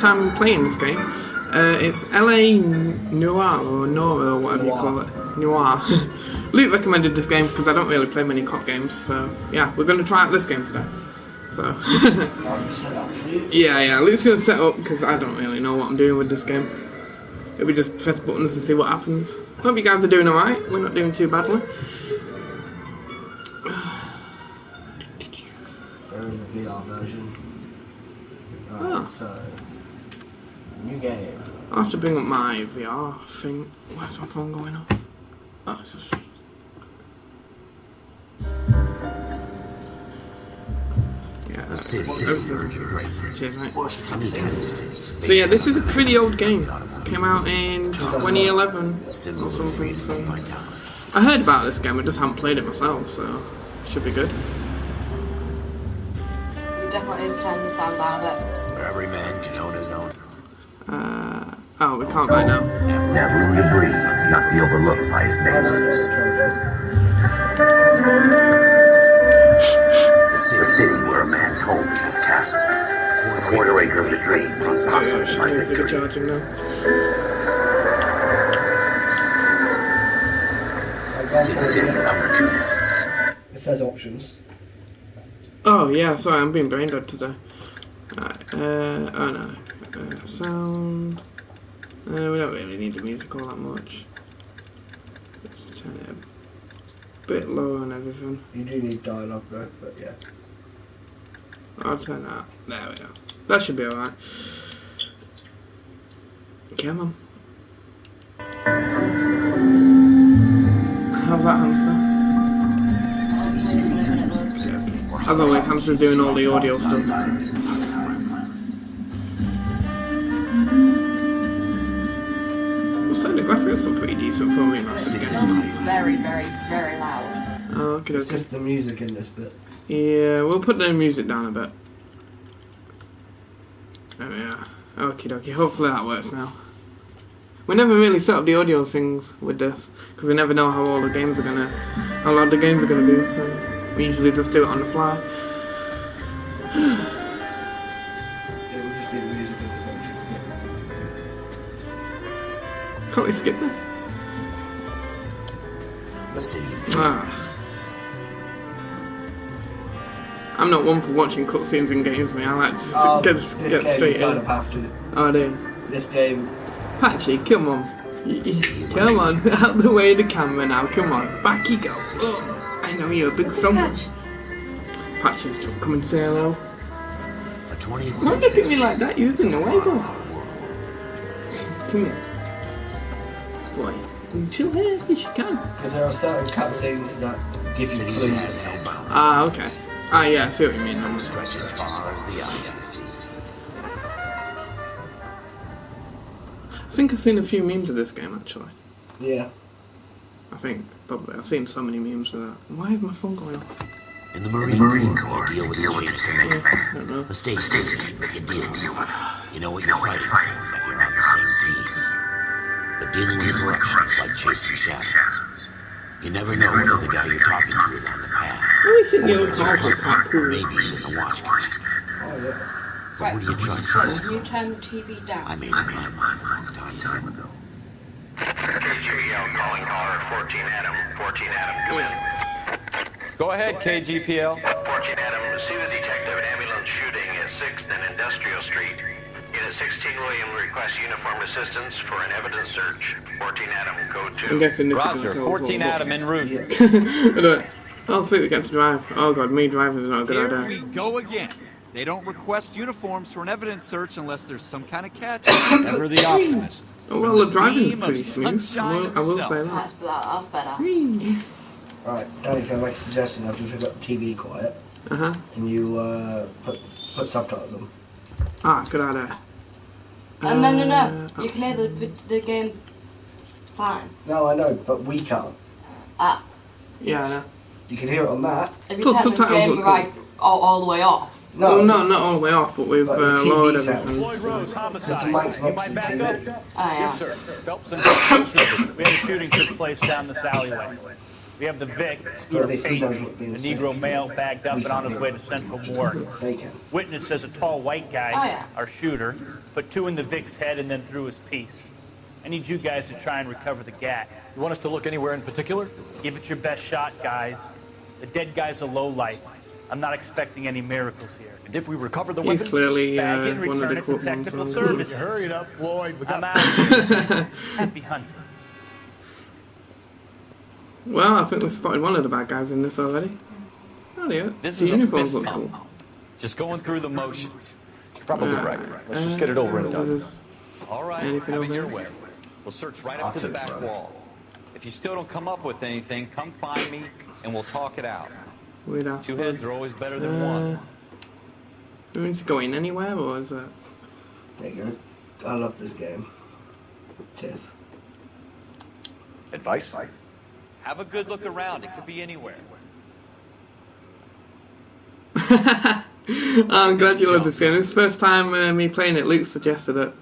Time playing this game. It's L.A Noire or Noire or whatever you call it. Noire. Luke recommended this game because I don't really play many cop games, so yeah, we're going to try out this game today. So yeah, Luke's going to set up because I don't really know what I'm doing with this game. If we just press buttons and see what happens. Hope you guys are doing alright. We're not doing too badly. There is a VR version. Right, so new game. I'll have to bring up my VR thing. Where's my phone going off? Oh, it's just... Yeah. Cheers, mate. So yeah, this is a pretty old game. Came out in 2011 or something. So I heard about this game. I just haven't played it myself, so it should be good. You definitely need to turn the sound down a bit. Where every man can own his own. Oh, we can't right now. Have room to breathe, not be overlooked by his neighbors. The city where a man's home is his castle. A quarter acre of the dream runs possibly my victory. Charging now. City of opportunists. It says options. Oh yeah, sorry, I'm being brain dead today. Right, oh no. Sound. We don't really need the music all that much. Let's turn it a bit lower and everything. You do need dialogue though, but yeah. I'll turn that. There we go. That should be alright. Come on. How's that hamster? Yeah, okay. As always, hamster's doing all the audio stuff. So the graphics are pretty decent for a remaster. It's still very, very, very loud. Oh, okay, It's okay. just the music in this bit. Yeah, we'll put the music down a bit. There we are. Okie dokie, hopefully that works now. We never really set up the audio things with this, because we never know how all the games are gonna, how loud the games are gonna be, so we usually just do it on the fly. It will just be the music in this section. Can't we skip this? The city. Ah. I'm not one for watching cutscenes in games, man. I like to get straight You kind in. of have to. Oh, dear. This game. Patchy, come on. Come on, out the way of the camera now. Come on, back you go. Oh, I know you're a big stumble. Patchy's coming to say hello. Don't look at me like that, you're in the way, boy. Come here. Boy, you chill here if you can. Because there are certain cutscenes that give you clues. Ah, okay. Ah, yeah, I see what you mean. Stretch as far as the eye can see. I think I've seen a few memes of this game, actually. Yeah. I think, probably. I've seen so many memes of that. Why is my phone going off? In the Marine Corps, you deal with the chain of command. I don't know. Mistakes can make a deal with you. You know what you're fighting for, but you're on the same team. But dealing with corruption is like chasing shadows. You never know whether the guy you're talking to is on the path. I always think the old cars are quite cool. Maybe even a watch guard. Oh, yeah. So what do you trust? Will you turn the TV down? I made up my mind a long time ago. KGPL calling caller 14 Adam. 14 Adam, come in. Go ahead, KGPL. 14 Adam, see the detective ambulance shooting at 6th and Industrial Street. Unit 16 William requests uniformed assistance for an evidence search. 14 Adam, code 2. I'm guessing this Roger, is 14 Adam en route. Yeah. Oh, sweet, we get to drive. Oh god, me driving is not a good Here idea. we go again. They don't request uniforms for an evidence search unless there's some kind of catch. Ever the optimist. Oh well, the driving's Beam of pretty smooth. sunshine I will say himself. That's better. Right, Danny, can I make a suggestion after you've got the TV quiet? Uh-huh. Can you put subtitles on? Ah, good idea. No. You can hear the game fine. No, I know, but we can't. Ah. Yeah, I know. You can hear it on that. If you Plus turn the subtitles game look right all the way off. No, Well, no, not all the way off, but we've But the TV lowered sound. everything. So. Because the mic's next to the TV. Oh, yeah. Yes, sir. Phelps and Troopers. We had a shooting took place down this alleyway. We have the Vic, But Scooter at least he knows Payton, what's being a said. Negro male bagged up We and on can't his hear way it. to Central Morgue. They can. Witness says a tall white guy, Oh, yeah. our shooter, put 2 in the Vic's head and then threw his piece. I need you guys to try and recover the gat. You want us to look anywhere in particular? Give it your best shot, guys. The dead guy's a lowlife. I'm not expecting any miracles here. And if we recover the He's weapon? clearly Bag it and one of return the it to court ones. technical on service. Hurry it up, Floyd. We got I'm out. Happy hunting. Well, I think we spotted one of the bad guys in this already. Oh, yeah. This The is a uniforms fist look pump. cool. Just going through the motions. Probably right. Let's just get it over and done. All right, Anything have it over your there? way. We'll search right up to the back wall. If you still don't come up with anything, come find me and we'll talk it out. We'd 2 heads are always better than one. Do we need to go in anywhere, or is it? There you go. I love this game. Tiff. Advice? Have a good look around. It could be anywhere. I'm glad you love this game. It's the first time me playing it. Luke suggested it.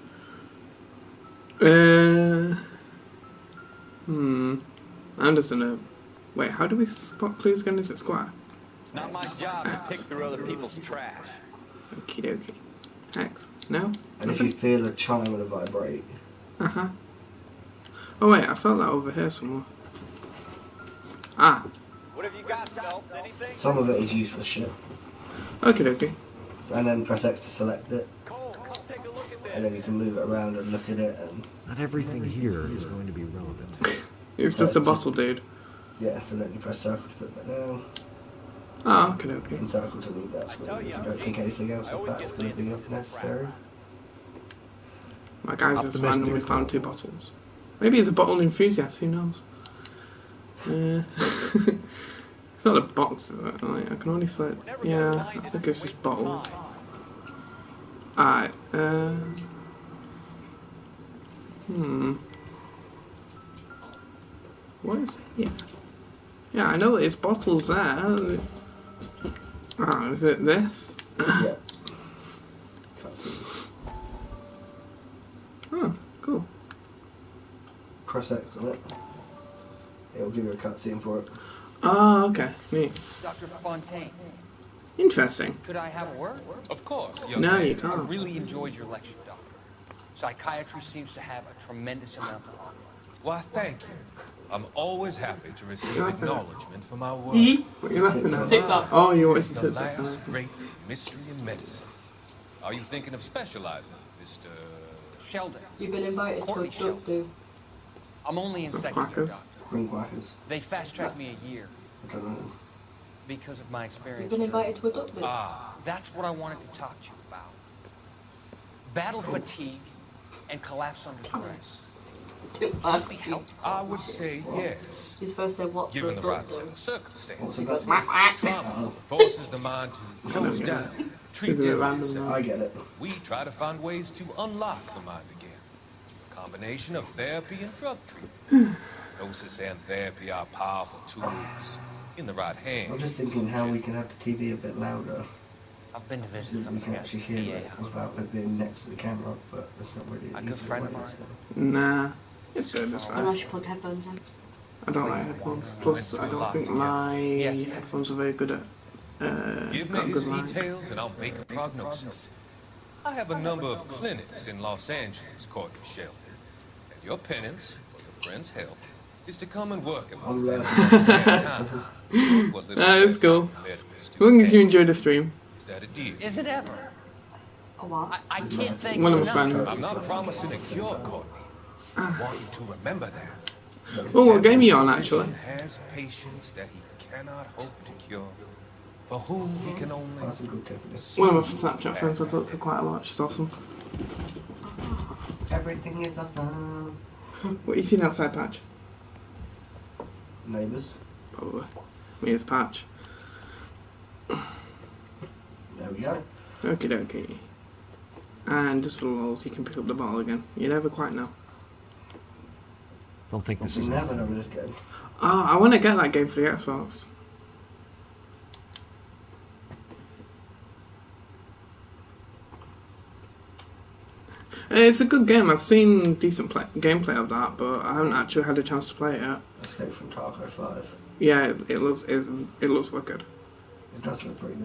I'm just gonna... Wait, how do we spot clues again? Is it square? It's not my job to pick through other people's trash. Okie dokie. X. No? And if you feel a chime and a vibrate. Uh-huh. Oh wait, I felt that over here somewhere. Ah. What have you got, Phelps? Anything? Some of it is useless shit. Okie dokie. And then press X to select it. Cole, come take a look at this. And then you can move it around and look at it and... Not everything here is going to be relevant. It's just a bottle, dude. Yeah, so then you press circle to put that down. Oh, okie dokie. And circle to leave that screen if you don't think anything else of that is going to be necessary. My guys just randomly found 2 bottles. Maybe he's a bottle enthusiast, who knows? It's not a box, is it? I can only select... Yeah, I think it's just bottles. Alright, What is it? Yeah. Yeah, I know there's bottles there. Oh, is it this? Yeah. Cutscene. Oh, cool. Press X on it. It'll give you a cutscene for it. Oh, okay. Neat. Dr. Fontaine, Interesting. could I have a word? Of course, young No, man. you I can't. really enjoyed your lecture, Doctor. Psychiatry seems to have a tremendous amount to offer. Why, thank you. I'm always happy to receive Laughing at? acknowledgement for my work. What are you laughing at? TikTok. Oh, you It's watching the TikTok. last great mystery in medicine. Are you thinking of specializing, Mr. Sheldon, You've been invited to a Courtney drug do. I'm only in That's second year, quackers. Doctor. Green Quackers. They fast-tracked me a year I don't know. because of my You've experience. been invited to a drug do. Ah, That's what I wanted to talk to you about. Battle fatigue and collapse under stress. Let me help. I would say yes. His first said, what's Given a the drug right do? set of What's circumstances. about Trauma forces the mind to close down, treat Is it deadly random? yourself. I get it. We try to find ways to unlock the mind again. A combination of therapy and drug treatment. Hypnosis and therapy are powerful tools in the right hands. I'm just thinking how we can have the TV a bit louder I've been to visit so that some we of can the actually guys hear at the it VA without it being next to the camera, but it's not really A easy good friend of way, mine. so. Nah, it's good. It's fine. Unless you plug headphones in. I don't like headphones. Plus, I don't think my headphones are very good at Give me got a his good line. details and I'll make a prognosis. I have a number of clinics in Los Angeles, Courtney Sheldon. And your penance, for your friend's help, is to come and work at I'm my learning. That is cool. As long as you enjoy the stream. Is that a deal? Is it ever? A what? I can't think One of my enough. friends. I'm not promising a cure, Courtney. I want you to remember that. Oh, what game are you on, actually? Physician has patients that he cannot hope to cure, for whom he can only... That's a good capital. One of my Snapchat friends I talk to quite a lot. She's awesome. Everything is awesome. What are you seeing outside, Patch? Neighbours. Probably. Me as Patch. There we go. Okie dokie. And just little holes, you can pick up the bottle again. You never quite know. Don't think this is. You never know this game. Oh, I want to get that game for the Xbox. It's a good game. I've seen decent gameplay of that, but I haven't actually had a chance to play it yet. Escape from Tarkov 5. Yeah, it looks wicked. It does look pretty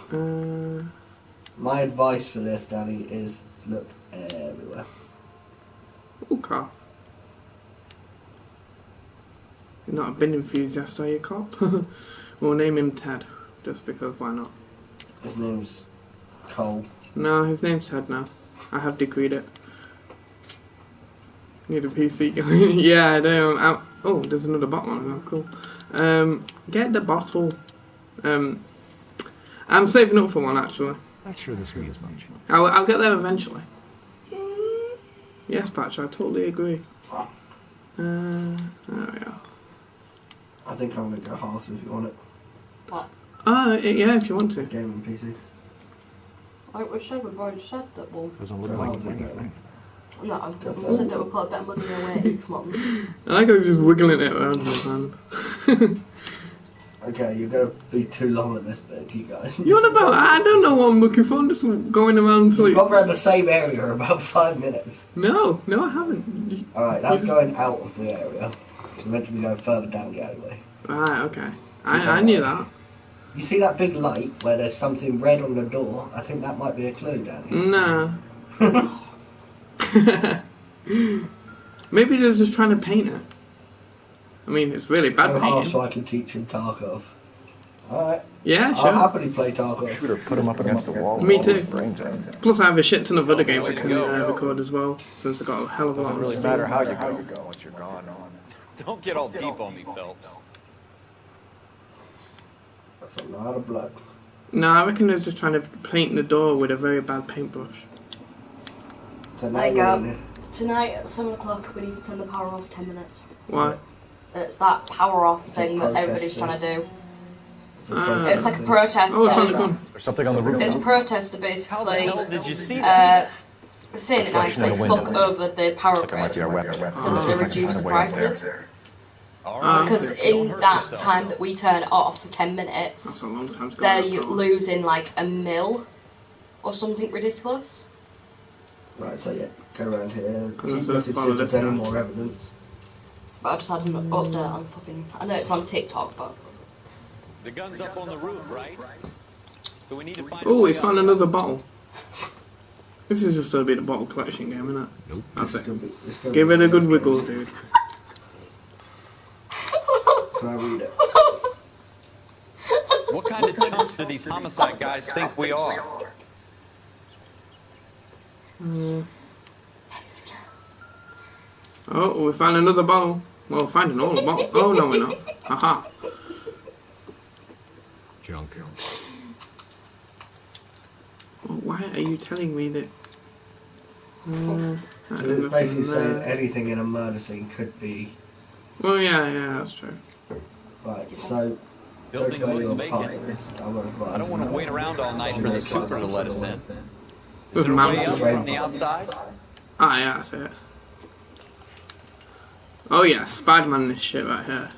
good. My advice for this, Danny, is look everywhere. Ooh, car. You're not a bin enthusiast, are you, cop? We'll name him Ted, just because why not? His name's Cole. No, his name's Ted now. I have decreed it. Need a PC going. Yeah, I do. Oh, there's another bottle on it. Cool. Get the bottle. I'm saving up for one, actually. Not sure this means much. I'll get there eventually. Yes, Patch, I totally agree. There we are. I think I'm going to go half if you want it. What? Yeah, if you want to. Game and PC. Like we said, we've already said that we'll... Doesn't look like anything. No, I've said that we'll put a bit of money away each month. I like how he's just wiggling it around his hand. Okay, you're going to be too long at this bit, you guys. You on about? I don't know what I'm looking for. I'm just going around until You've gone around the same area for about 5 minutes. No, I haven't. Alright, that's going out of the area. You're meant to be going further down the alleyway. Right, okay. I knew that. You see that big light where there's something red on the door? I think that might be a clue, Danny. No. Maybe they're just trying to paint it. I mean, it's really bad painting. So I can teach him Tarkov. Alright. Yeah, sure. I'll happily play Tarkov. Shooter, put him up against the wall. Me too. Brains out. Plus, I have a shit ton of other games I can record as well, since I got a hell of a lot of Doesn't really matter how you go once you're gone. Don't get all deep on me, Phelps. That's a lot of blood. No, I reckon they're just trying to paint the door with a very bad paintbrush. So There you go. Tonight at 7 o'clock we need to turn the power off 10 minutes. Why? It's that power off thing that everybody's trying to do. It's like a protester. Oh, it's on the gun. There's something on the roof. It's a protester basically. How the hell did you see that? Saying it Reflection in nicely, the window. fuck over the power Looks like it might be our weapon. so that they reduce the prices. All right. Because in that time that we turn it off for 10 minutes, That's a long time to go. they're losing like a mil or something ridiculous. Right, so yeah, go around here. Keep gonna looking to see follow if there's this any guy. more evidence. But I just had an update on fucking... I know it's on TikTok, but... The gun's up on the roof, right? So we need to find. Oh, he's found another bottle. This is just going to be the bottle collection game, isn't it? Nope. That's it. It's gonna Give be it a good this wiggle, game. dude. Can I read it? What kind of chumps do these homicide guys think we are? Oh, we found another bottle. Well, finding all the bottle. Oh, no, we're not. Haha. Junk. Well, why are you telling me that? It's basically saying anything in a murder scene could be. Well, yeah, that's true. Right, so. Building where looks your vacant. partner is. I don't want to wait around all night for the super to let us in. Is There's there a way mountains. out from the outside? Ah, yeah, that's it. Oh, yeah, Spider-Man this shit right here.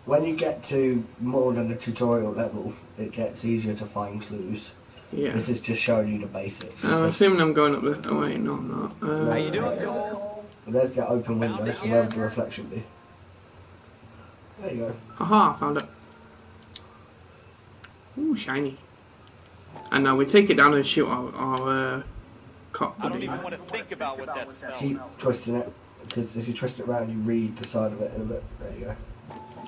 When you get to more than the tutorial level, it gets easier to find clues. Yeah. This is just showing you the basics. I'm assuming I'm going up the... Oh, wait, no, I'm not. How you doing, Cole? There's the open window, so where would the reflection be? There you go. Haha, I found it. Ooh, shiny. And now we take it down and shoot our cop I don't buddy. even want to think about what that smells. Keep twisting it, because if you twist it around, you read the side of it in a bit. There you go.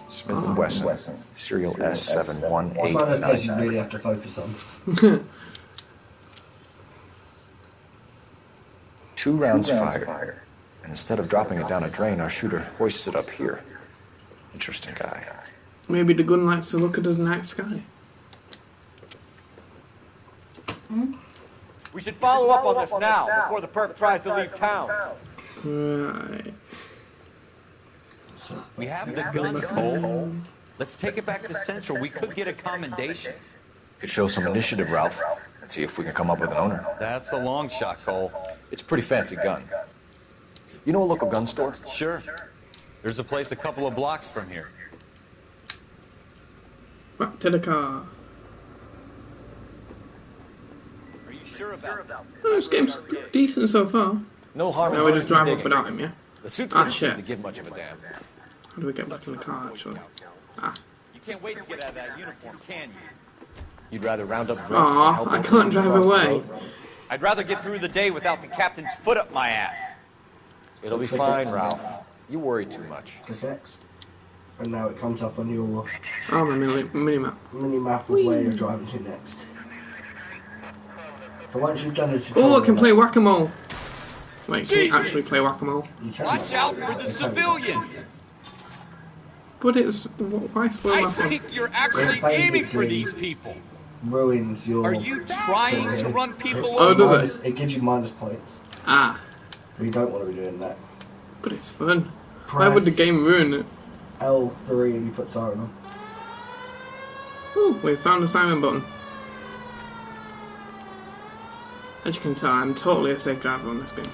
Smith & Wesson, serial It's one of those cases you really S71899. have to focus on. 2 rounds fired. And instead of dropping it down a drain, our shooter hoists it up here. Interesting guy. Maybe the gun likes to look at the night sky. We should follow up on this now, before the perp tries to leave town. Right. We have the gun, Cole. Let's take it back to Central. We could get a commendation. Could show some initiative, Ralph, and see if we can come up with an owner. That's a long shot, Cole. It's a pretty fancy gun. You know a local gun store? Sure. There's a place a couple of blocks from here. Back to the car. Are you sure about this. Oh, this game's decent so far. No harm. Now we just drive off without him, yeah? The suit Ah, doesn't seem shit. to give much of a damn. How do we get back in the car, actually? Ah. You can't wait to get out of that uniform, can you? You'd rather round up drunks Aw, and help I old can't ladies drive across the away. road? I'd rather get through the day without the captain's foot up my ass. It'll be fine, Ralph. You worry too much. Click X. And now it comes up on your Oh, my mini-map. mini-map of where you're driving to next. So once you've done it, Oh, I can play whack-a-mole. Wait, can you actually play whack-a-mole? Watch out for the civilians! But it's... Why spoil I my fun? think you're actually aiming for these people. Ruins your... Are you trying to run people Oh, over? does it? It gives you minus points. Ah. So you don't want to be doing that. But it's fun. Why would the game ruin it? L3 and you put siren on. Ooh, we found the Simon button. As you can tell, I'm totally a safe driver on this game.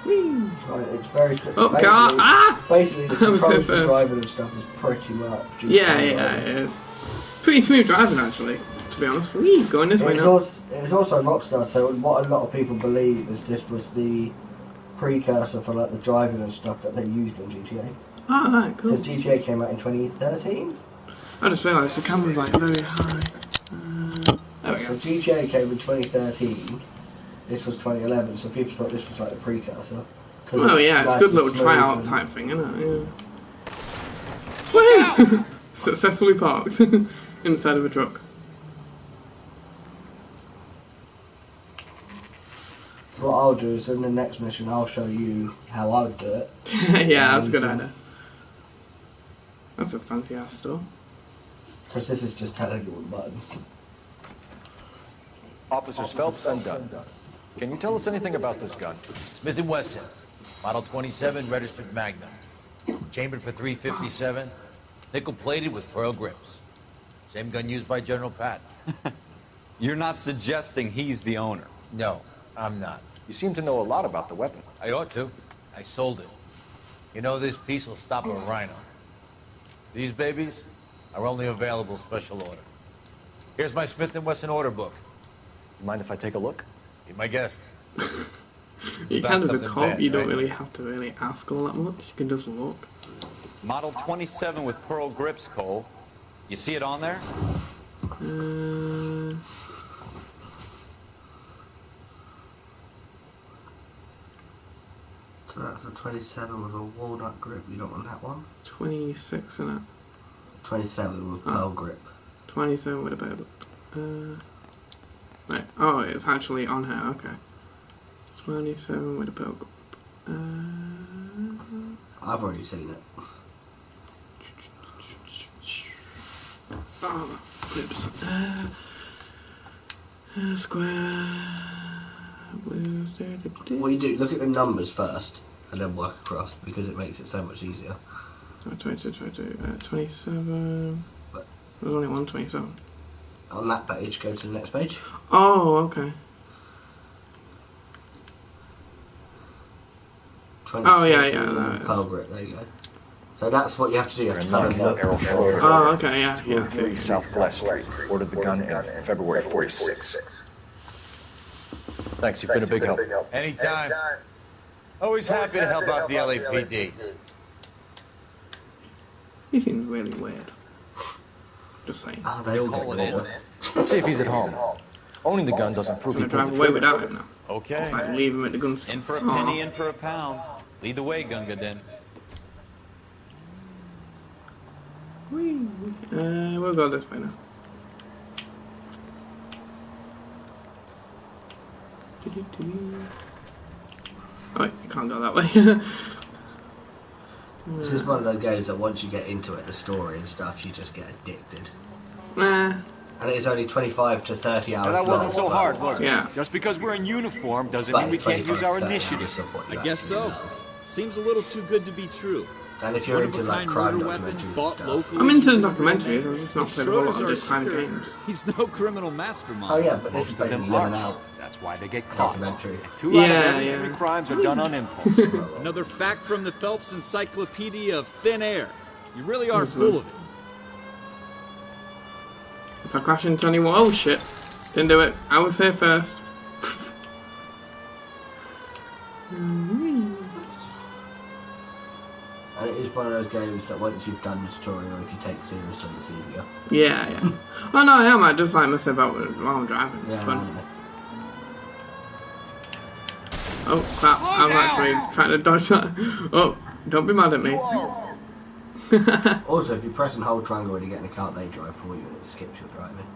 Whee! Right, it's very simple. Oh, car! Ah! Basically, the I'm so controls for fast. driving and stuff is pretty much... Yeah, it is. Pretty smooth driving, actually, to be honest. Whee! Going this way now. It's also Rockstar, so what a lot of people believe is this was the precursor for like the driving and stuff that they used in GTA. Ah, right, cool. Because GTA came out in 2013. I just realised the camera's like very high. There we So go. GTA came in 2013. This was 2011, so people thought this was like the precursor. Oh yeah, it's a good little tryout type thing, isn't it? Yeah. Woo! Successfully parked inside of a truck. What I'll do is in the next mission, I'll show you how I would do it. Yeah, that's a good idea. That's a fancy ass store. Because this is just telling you with buttons. Officers Phelps and Dunn. Can you tell us anything about this gun? Smith & Wesson, Model 27, registered Magnum. Chambered for .357, nickel-plated with pearl grips. Same gun used by General Patton. You're not suggesting he's the owner? No, I'm not. You seem to know a lot about the weapon. I ought to. I sold it. You know, this piece will stop a rhino. These babies are only available special order. Here's my Smith & Wesson order book. You mind if I take a look? Be my guest. You're kind of a cop, bad, you don't right? really have to really ask all that much, you can just look. Model 27 with pearl grips, Cole. You see it on there? So that's a 27 with a walnut grip, you don't want that one? 26 in it. 27 with pearl grip. 27 with a pearl grip. Right, oh, it's actually on here, okay. 27 with a pearl grip. I've already seen it. Oh, grips. Square. What you do, look at the numbers first, and then work across, because it makes it so much easier. 27. But There's only one 27. on that page, go to the next page. Oh, okay. 27 Oh, yeah, that is. pearl grip, there you go. So that's what you have to do, you have to kind of look. Oh, okay, yeah. 203 South Glass Street. Ordered the gun in February 46. Thanks, you've been a big help. Anytime. Always happy to help out the LAPD. He seems really weird. Just saying. Ah, they all get weird. Let's see if he's at home. Owning the gun doesn't prove I'm he gonna pulled drive the away trigger. without him now. Okay. If I leave him at the gun store. In for a penny, in for a pound. Lead the way, Gunga Den. We'll go this way now. Oh, you can't go that way. This is one of those games that once you get into it, the story and stuff, you just get addicted. Nah. And it's only 25 to 30 hours Now, that wasn't so long, hard, was it? Yeah. Just because we're in uniform doesn't but mean we it's can't 25 use our to 30 initiative. hours of what you I guess actually so. love. Seems a little too good to be true. And if you're into like crime documentaries and stuff. I'm into documentaries, I'm just not playing a whole lot of just crime games. He's no criminal mastermind. Oh yeah, but this is basically living out That's why they get caught. documentary. 2 out of every 3 crimes are done on impulse. Another fact from the Phelps Encyclopedia of Thin Air. You really are full of it. If I crash into anyone, oh shit. Didn't do it. I was here first. And it is one of those games that once you've done the tutorial, if you take it seriously, it's easier. Yeah, yeah. Oh no, I am. I just like messing about while I'm driving. It's Yeah, fun. I know. Oh crap! I was actually trying to dodge that. Oh, don't be mad at me. Also, if you press and hold triangle when you get in a car, they drive for you and it skips your driving.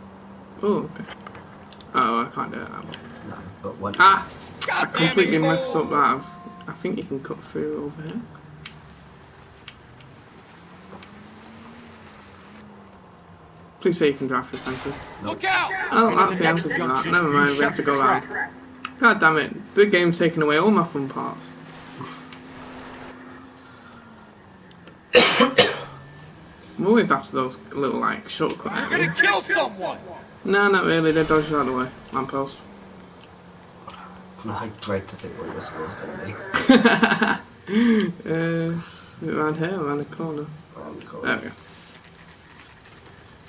Oh, okay. Oh, I can't do it now. No, but when... I completely messed up that. I think you can cut through over here. Please say you can drive through fences. Look out! Oh, that's the answer to that. Never mind, we have to go around. God damn it, the game's taking away all my fun parts. I'm always after those little, like, shortcut You're areas. gonna kill someone! No, not really, they dodged out of the way. Lamppost. I dread to think what your score's going to be. Around here, around the corner. Around the corner. There we go.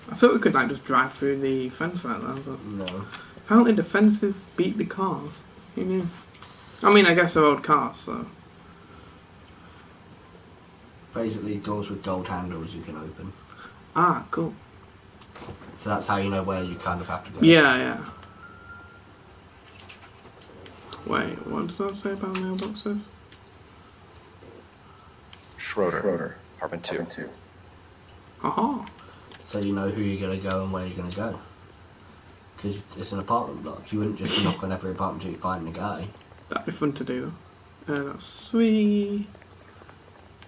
I thought we could, like, just drive through the fence like that, but... No. Apparently the fences beat the cars. Who knew? I mean, I guess they're old cars, so... Basically, doors with gold handles you can open. Ah, cool. So that's how you know where you kind of have to go. Yeah, yeah. Wait, what does that say about mailboxes? Schroeder. Apartment 2. Aha. So you know who you're going to go and where you're going to go. Because it's an apartment block. You wouldn't just knock on every apartment until you find the guy. That'd be fun to do, though. That's 3...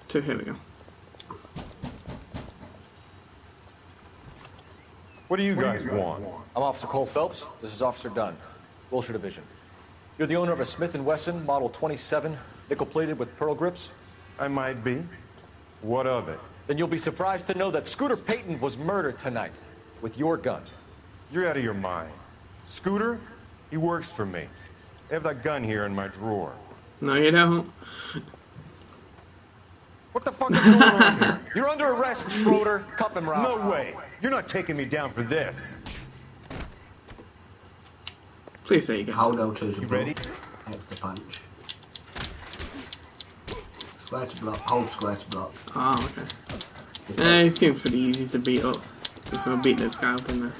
2, here we go. What do you guys want? I'm Officer Cole Phelps. This is Officer Dunn, Wilshire Division. You're the owner of a Smith & Wesson Model 27, nickel-plated with pearl grips? I might be. What of it? Then you'll be surprised to know that Scooter Payton was murdered tonight with your gun. You're out of your mind. Scooter? He works for me. I have that gun here in my drawer. No, you don't. What the fuck is going on here? You're under arrest, Schroeder. Cuff him, Ralph. No way. You're not taking me down for this. Please say you get Hold L2 to You block. ready? X to punch. Square to block. Hold square to block. Oh, okay. It seems pretty easy to beat up. Just gonna beat this guy up in there.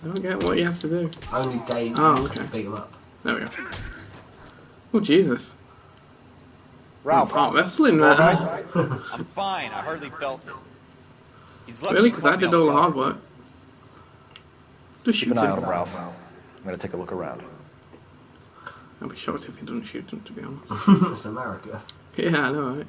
I don't get what you have to do. Only Dave Oh, can okay. beat him up. There we go. Oh, Jesus. Ralph. Oh, wrestling, man. I'm fine. I hardly felt it. He's lucky Really? he Because I caught me did off all the guard. hard work. Just Keep shoot an eye him. on him, Ralph. I'm gonna take a look around. I'll be shocked if he doesn't shoot him, to be honest. It's America. Yeah, I know, right?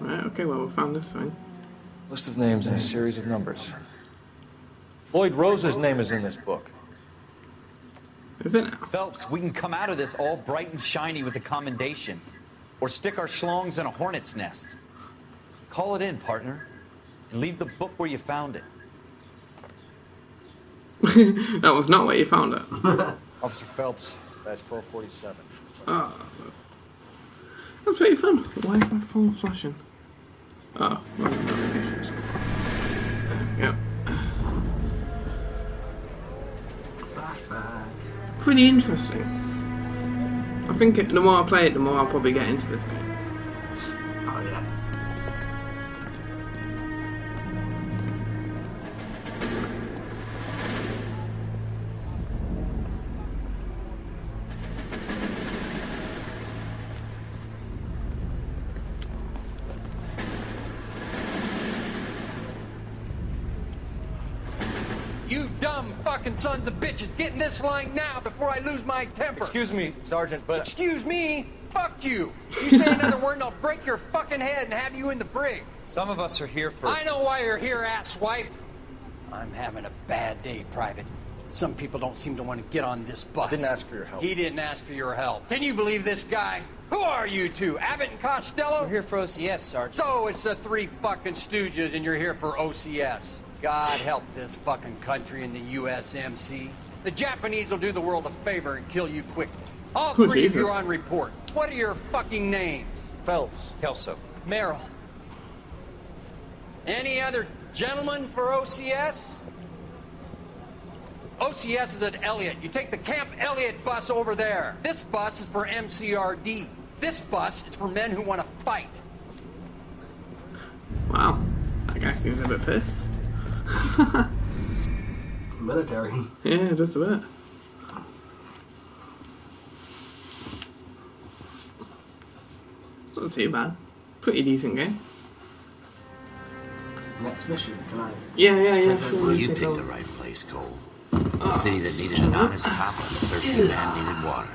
Right, okay, well, we found this thing. List of names and a series of numbers. Floyd Rose's name is in this book. Is it now? Phelps, we can come out of this all bright and shiny with a commendation. Or stick our schlongs in a hornet's nest. Call it in, partner. And leave the book where you found it. That was not where you found it. Officer Phelps, badge 1247. Oh, that's pretty fun. Why is my phone flashing? Oh, well, notifications. Yep. Pretty interesting. I think the more I play it, the more I'll probably get into this game. Oh yeah. You dumb fucking sons of bitches, get in this line now before I lose my temper. Excuse me, Sergeant, but... Excuse me? Fuck you. You say another word and I'll break your fucking head and have you in the brig. Some of us are here for... I know why you're here, asswipe. I'm having a bad day, Private. Some people don't seem to want to get on this bus. Didn't ask for your help. He didn't ask for your help. Can you believe this guy? Who are you two? Abbott and Costello? We're here for OCS, Sergeant. So it's the three fucking stooges and you're here for OCS. God help this fucking country and the USMC. The Japanese will do the world a favor and kill you quickly. All Oh, three of you Jesus. are on report. What are your fucking names? Phelps. Kelso. Merrill. Any other gentlemen for OCS? OCS is at Elliott. You take the Camp Elliott bus over there. This bus is for MCRD. This bus is for men who want to fight. Wow. That guy seems a bit pissed. Military. Yeah, just a bit. It's not too bad. Pretty decent game. Next mission, can I? Yeah. Well, you picked the right place, Cole. A city that needed an honest cop and a thirsty man needed water.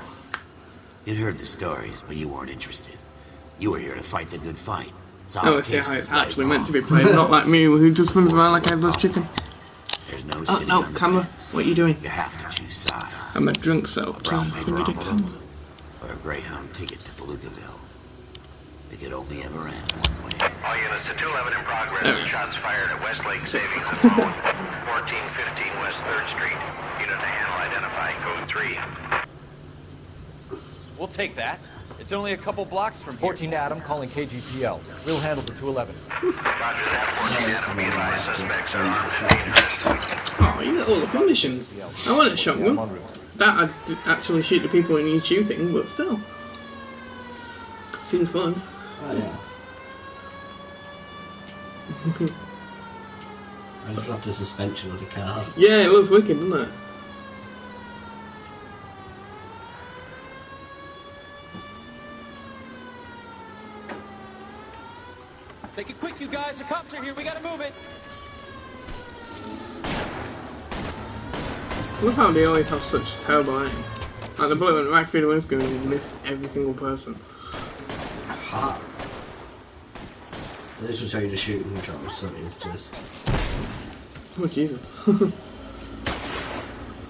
You'd heard the stories, but you weren't interested. You were here to fight the good fight. Oh, I see how it's actually meant to be played, not like me who just runs around like a headless chicken. There's no Oh, sitting no, on the camera. fence. What are you doing? You have to choose sides. I'm a drunk soap. A brown paper Camera. envelope or a Greyhound ticket to Palookaville. It could only ever end one way. All units to 211 in progress. Shots fired at Westlake Savings and Loan, 1415 West 3rd Street. Unit to handle identify code 3. We'll take that. It's only a couple blocks from here. 14 Adam calling KGPL. We'll handle the 211. Roger that, 14 Adam. Be advised, suspects are armed and dangerous. Oh, you get all the fun missions. I want a shotgun. That I'd actually shoot the people who need shooting, but still. Seems fun. Oh, yeah. I just love the suspension of the car. Yeah, it looks wicked, doesn't it? Make it quick, you guys. The cops are here. We gotta move it. Look how they always have such terrible aim. Like the bullet went right through the windscreen and missed every single person. Aha. So this will show you the shooting controls, so it's just Oh Jesus.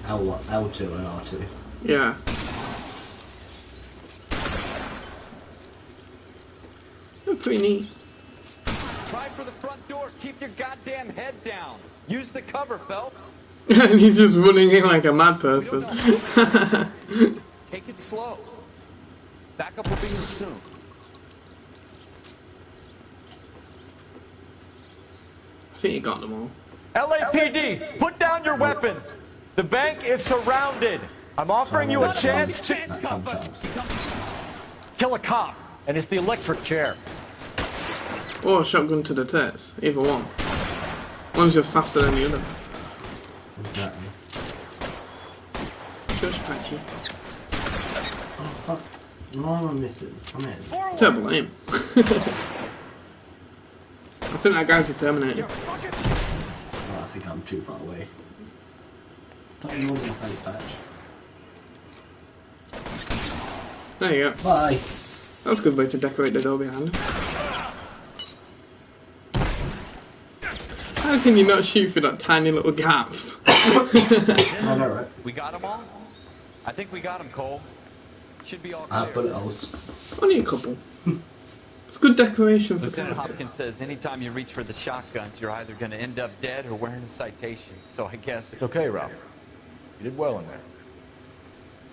L2 and R2. Yeah. They're pretty neat. Try for the front door. Keep your goddamn head down. Use the cover, Phelps. And he's just running in like a mad person. Take it slow. Backup will be here soon. See, you got them all. LAPD, put down your weapons. The bank is surrounded. I'm offering you a chance to kill a cop, and it's the electric chair. Or a shotgun to the tits. Either one. One's just faster than the other. Exactly. Just patchy. Oh fuck. No, I'm missing. I'm in. Terrible aim. I think that guy's a Terminator. Oh, I think I'm too far away. Don't ignore my face patch. There you go. Bye. That's a good way to decorate the door behind him. How can you not shoot through that tiny little gaps? I know, right? We got them all? I think we got them, Cole. Should be all I have clear. bullet holes. Only a couple. It's good decoration for Lieutenant characters. Hopkins says anytime you reach for the shotguns, you're either going to end up dead or wearing a citation. So I guess... It's okay, Ralph. You did well in there.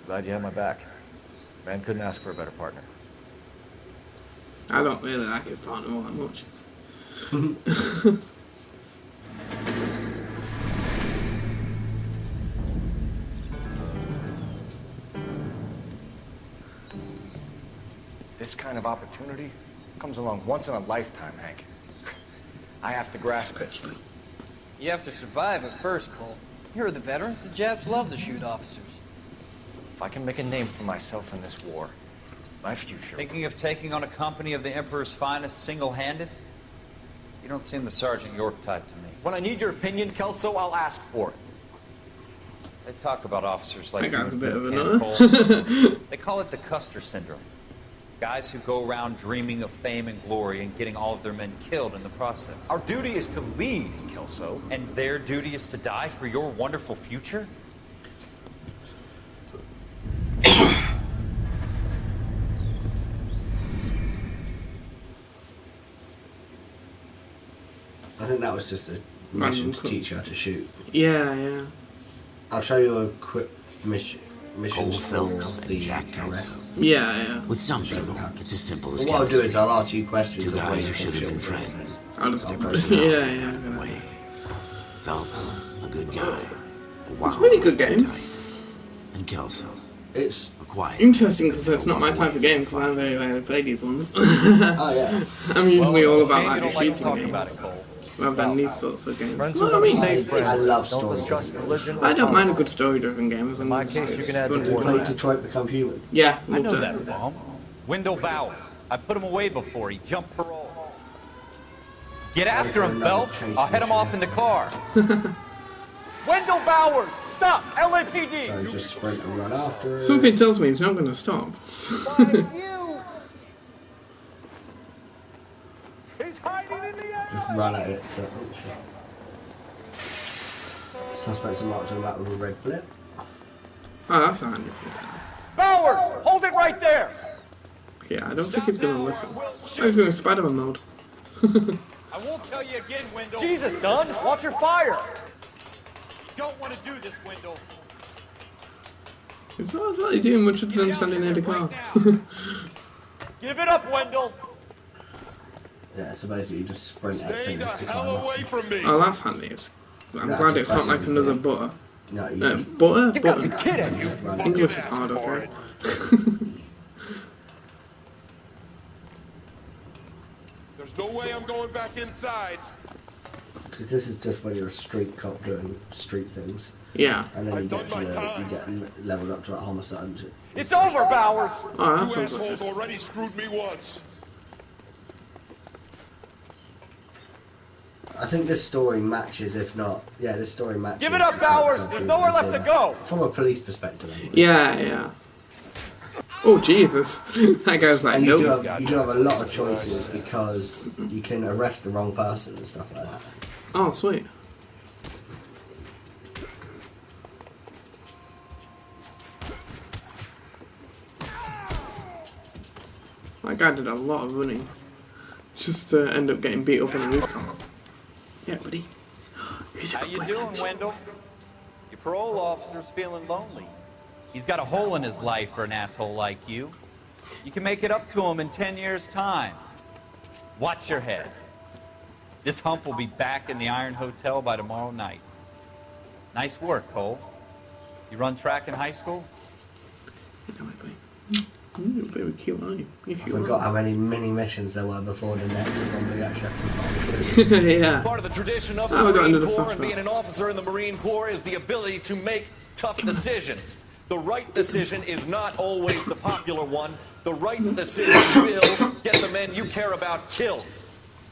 Glad you had my back. Man couldn't ask for a better partner. I don't really like his partner all that much. This kind of opportunity comes along once in a lifetime, Hank. I have to grasp it. You have to survive at first, Cole. Here are the veterans. The Japs love to shoot officers. If I can make a name for myself in this war, my future... Thinking of taking on a company of the Emperor's finest single-handed? You don't seem the Sergeant York type to me. When I need your opinion, Kelso, I'll ask for it. They talk about officers like I got you a bit of and another. Cole. They call it the Custer syndrome. Guys who go around dreaming of fame and glory and getting all of their men killed in the process. Our duty is to lead, Kelso. And their duty is to die for your wonderful future? I think that was just a mission to teach you how to shoot. Yeah. I'll show you a quick mission. missions Cole for Phelps and the Jack arrest. Yeah. With some people, it's as simple as But what I'll do is chemistry. I'll ask you questions. Two of what guys you who should think have been she'll do. friends. I'll just Their yeah, personalities yeah. got in the way. Phelps, a good guy. It's a really good game. And Kelso, It's a quiet. Interesting because it's not my type of game because I very rarely play these ones. Oh yeah. I'm usually all about shame like you the don't like shooting talking games about it, Cole. rather than these sorts of games. Friends Well, who I never mean, stay friends. I love Don't story discuss games. religion or I don't mind a politics. good story-driven game. As long In my as case, it's you can add fun the to more play. Play Detroit Become Human. Yeah, I know loved that, it. Mom. Wendell Bowers. I put him away before he jumped parole. Get after him, Phelps. I'll head him off in the car. Wendell Bowers! Stop! LAPD! So just sprint and run after it. Something tells me he's not going to stop. He's hiding in the air! Just run at it. Suspects are marked on the map with a red blip. Oh, that's a handy thing to have. Bowers! Hold it right there! Yeah, I don't think he's going to listen. Oh, he's going to Spider-Man mode. I won't tell you again, Wendell. Jesus, Dunn! Watch your fire! You don't want to do this, Wendell. It's not exactly doing much other than standing near the car. Give it up, Wendell! Yeah, so basically you just sprint at Stay the things to hell climb up. away from me. Oh, that's handy. I'm Yeah, glad just it's not press like everything. another butter. No, you Butter? You gotta be Butter. kidding! just run at English it. is hard, okay? There's no way I'm going back inside. Because this is just when you're a street cop doing street things. Yeah. And then you I've get done to my time. you get leveled up to that homicide and shit. It's over, Bowers! Oh, that You sounds assholes like already screwed me once. I think this story matches, if not, yeah, this story matches. Give it up, Bowers! There's nowhere left to go! From a police perspective. Anyway. Yeah. Oh, Jesus. That guy's like, And you nope. do have a lot of choices because you can arrest the wrong person and stuff like that. Oh, sweet. That guy did a lot of running. Just to end up getting beat up on the rooftop. Yeah, buddy. How you doing, Wendell? Your parole officer's feeling lonely. He's got a hole in his life for an asshole like you. You can make it up to him in 10 years' time. Watch your head. This hump will be back in the Iron Hotel by tomorrow night. Nice work, Cole. You run track in high school? You're very cute, aren't you? Yes, I you forgot are. how many mini missions there were before the next one we actually have to find. Yeah. Part of the tradition of the Oh, we got into Marine the Corps first and being one. an officer in the Marine Corps is the ability to make tough decisions. The right decision is not always the popular one. The right decision will get the men you care about killed.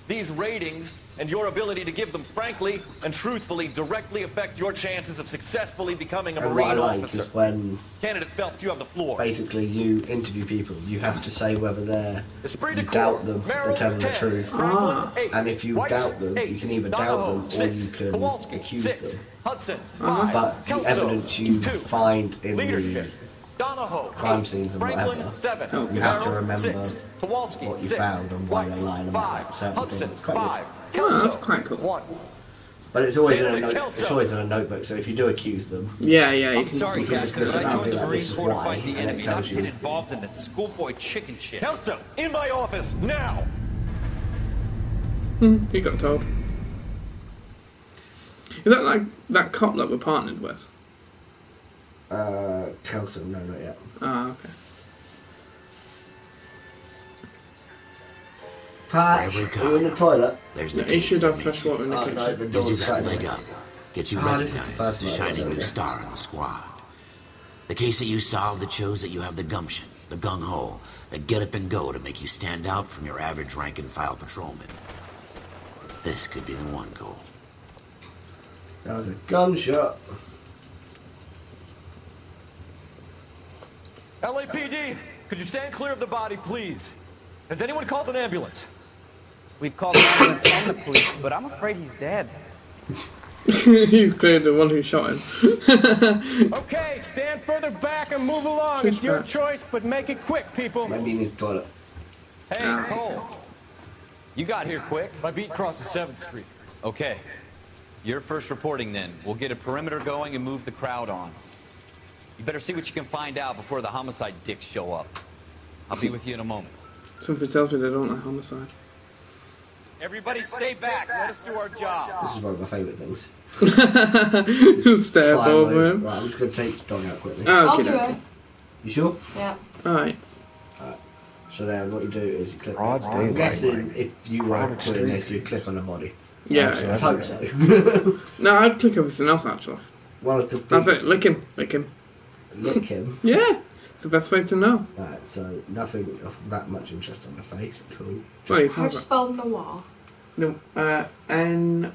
These ratings and your ability to give them frankly and truthfully directly affect your chances of successfully becoming a And what I Marine like officer. is when Candidate Phelps, you have the floor. basically you interview people, you have to say whether Esprit you de doubt corps, them, Merrill, they're telling the 10, truth. Franklin, 8, And if you Weiss, doubt them, 8, you can either Donahoe, doubt them or 6, you can Kowalski, accuse 6, them. Hudson, 5, But the Kelso, evidence you 2, find in leadership, the Donahoe, crime 8, scenes and Franklin, whatever, 7, you have to Merrill, remember 6, Kowalski, what you 6, found and why Weiss, you're lying about 5, certain Hudson, things. It's quite 5, Oh, Kelso, that's quite cool. 1. But it's always in a Candidate note. It's Kelso. always in a notebook. So if you do accuse them, Yeah, you I'm can. sorry, you can just Captain, look but it I up and joined be the like, Marine this is Corps to why, fight the and it enemy, not tells get you. involved in the schoolboy chicken shit. Kelso, in my office, now! He got told. Is that like that cop that we're partnered with? Kelso, no, not yet. Ah, okay. Patch, Wherever it are you in the toilet? There's Yeah, the he case should that have makes fresh water in the Oh, kitchen. no, the gives you door's that shut. leg up, gets you Ah, this is recognized the first as the one, shining okay. new star in the squad. The case that you solved that shows that you have the gumption, the gung-ho, the get up and go to make you stand out from your average rank-and-file patrolman. This could be the one, Cole. That was a gunshot. LAPD, could you stand clear of the body, please? Has anyone called an ambulance? We've called the ambulance and the police, but I'm afraid he's dead. He's clearly the one who shot him. Okay, stand further back and move along. It's your choice, but make it quick, people. Maybe in his toilet. Hey, Cole. You got here quick. My beat crosses 7th Street. Okay. You're first reporting then. We'll get a perimeter going and move the crowd on. You better see what you can find out before the homicide dicks show up. I'll be with you in a moment. Something tells me they don't like homicide. Everybody stay back. Let us do our job. This is one of my favourite things. Just stare Climb over him. Right, I'm just going to take the dog out quickly. Oh, okay. You sure? Yeah. Alright. So then what you do is you click. Broad I'm daylight, guessing if you were doing this, you click on the body. Yeah. I hope so. No, I'd click everything else actually. Well, that's it. Lick him. Lick him. Lick him? Yeah. It's the best way to know. Right, so nothing of that much interest on the face. Cool. How do you spell noir? No, N-O-I-R-E.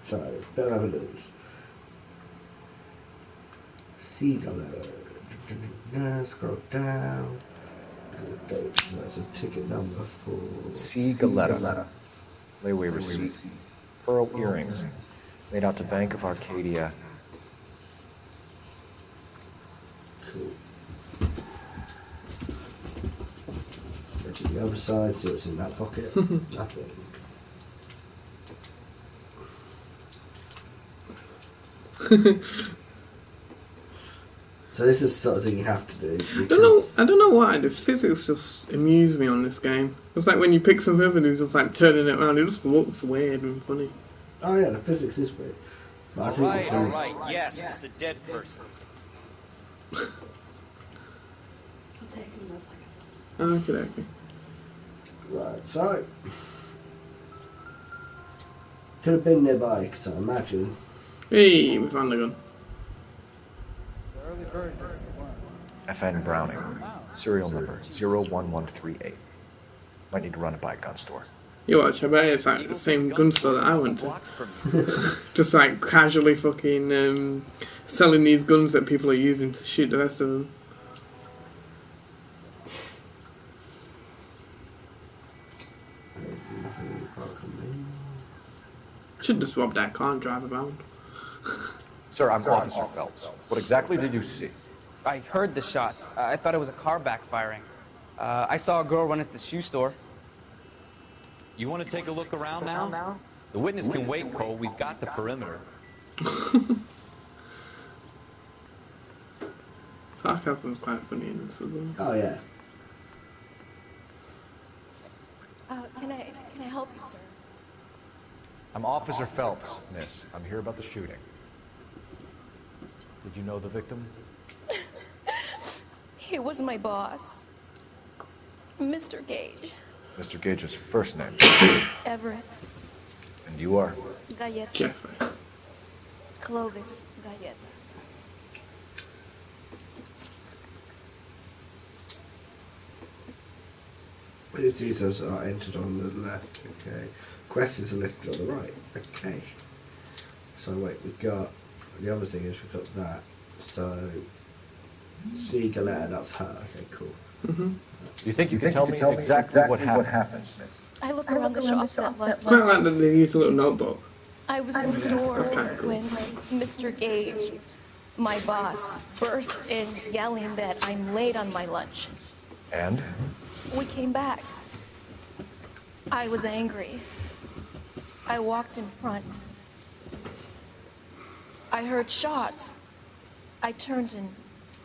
So, bit of evidence. See the letter. Scroll down. That's a ticket number for C. Galetta. Layaway receipt. Pearl earrings. Made out to Bank of Arcadia. Cool. Go to the other side, see what's in that pocket. Nothing. So this is the sort of thing you have to do. I don't know why. The physics just amuse me on this game. It's like when you pick something up and it's just like turning it around. It just looks weird and funny. Oh yeah, the physics is weird. But I think all right. Yes, it's a dead person. I'll take him in a second. Okay. Right, so could have been nearby because I imagine. Hey, we found the gun. FN Browning. Serial number 01138. Might need to run it by a gun store. You watch, I bet it's like the same gun store that I went to. Just like casually fucking selling these guns that people are using to shoot the rest of them. Should just rob that car and drive around. Sir, I'm Officer Phelps. What exactly did you see? I heard the shots. I thought it was a car backfiring. I saw a girl run at the shoe store. You want to take a look around now? The witness can wait, Cole. We've got the perimeter. Sarcasm is quite funny in this as well. Oh yeah. Can I help you, sir? I'm Officer Phelps, miss. I'm here about the shooting. Did you know the victim? He was my boss, Mr. Gage. Mr. Gage's first name? Everett. And you are? Galleta. Jeffrey. Clovis Galleta. Witness details are entered on the left, okay. Questions are listed on the right, okay. So wait, we've got, the other thing is we've got that, so, C. Galetta, that's her, okay, cool. Do you think you can tell me exactly what happened? I look around the shops at lunch. It's quite like that they use a little notebook. I was in the store That's kinda cool. when Mr. Gage, my boss, bursts in yelling that I'm late on my lunch. And? We came back. I was angry. I walked in front. I heard shots. I turned and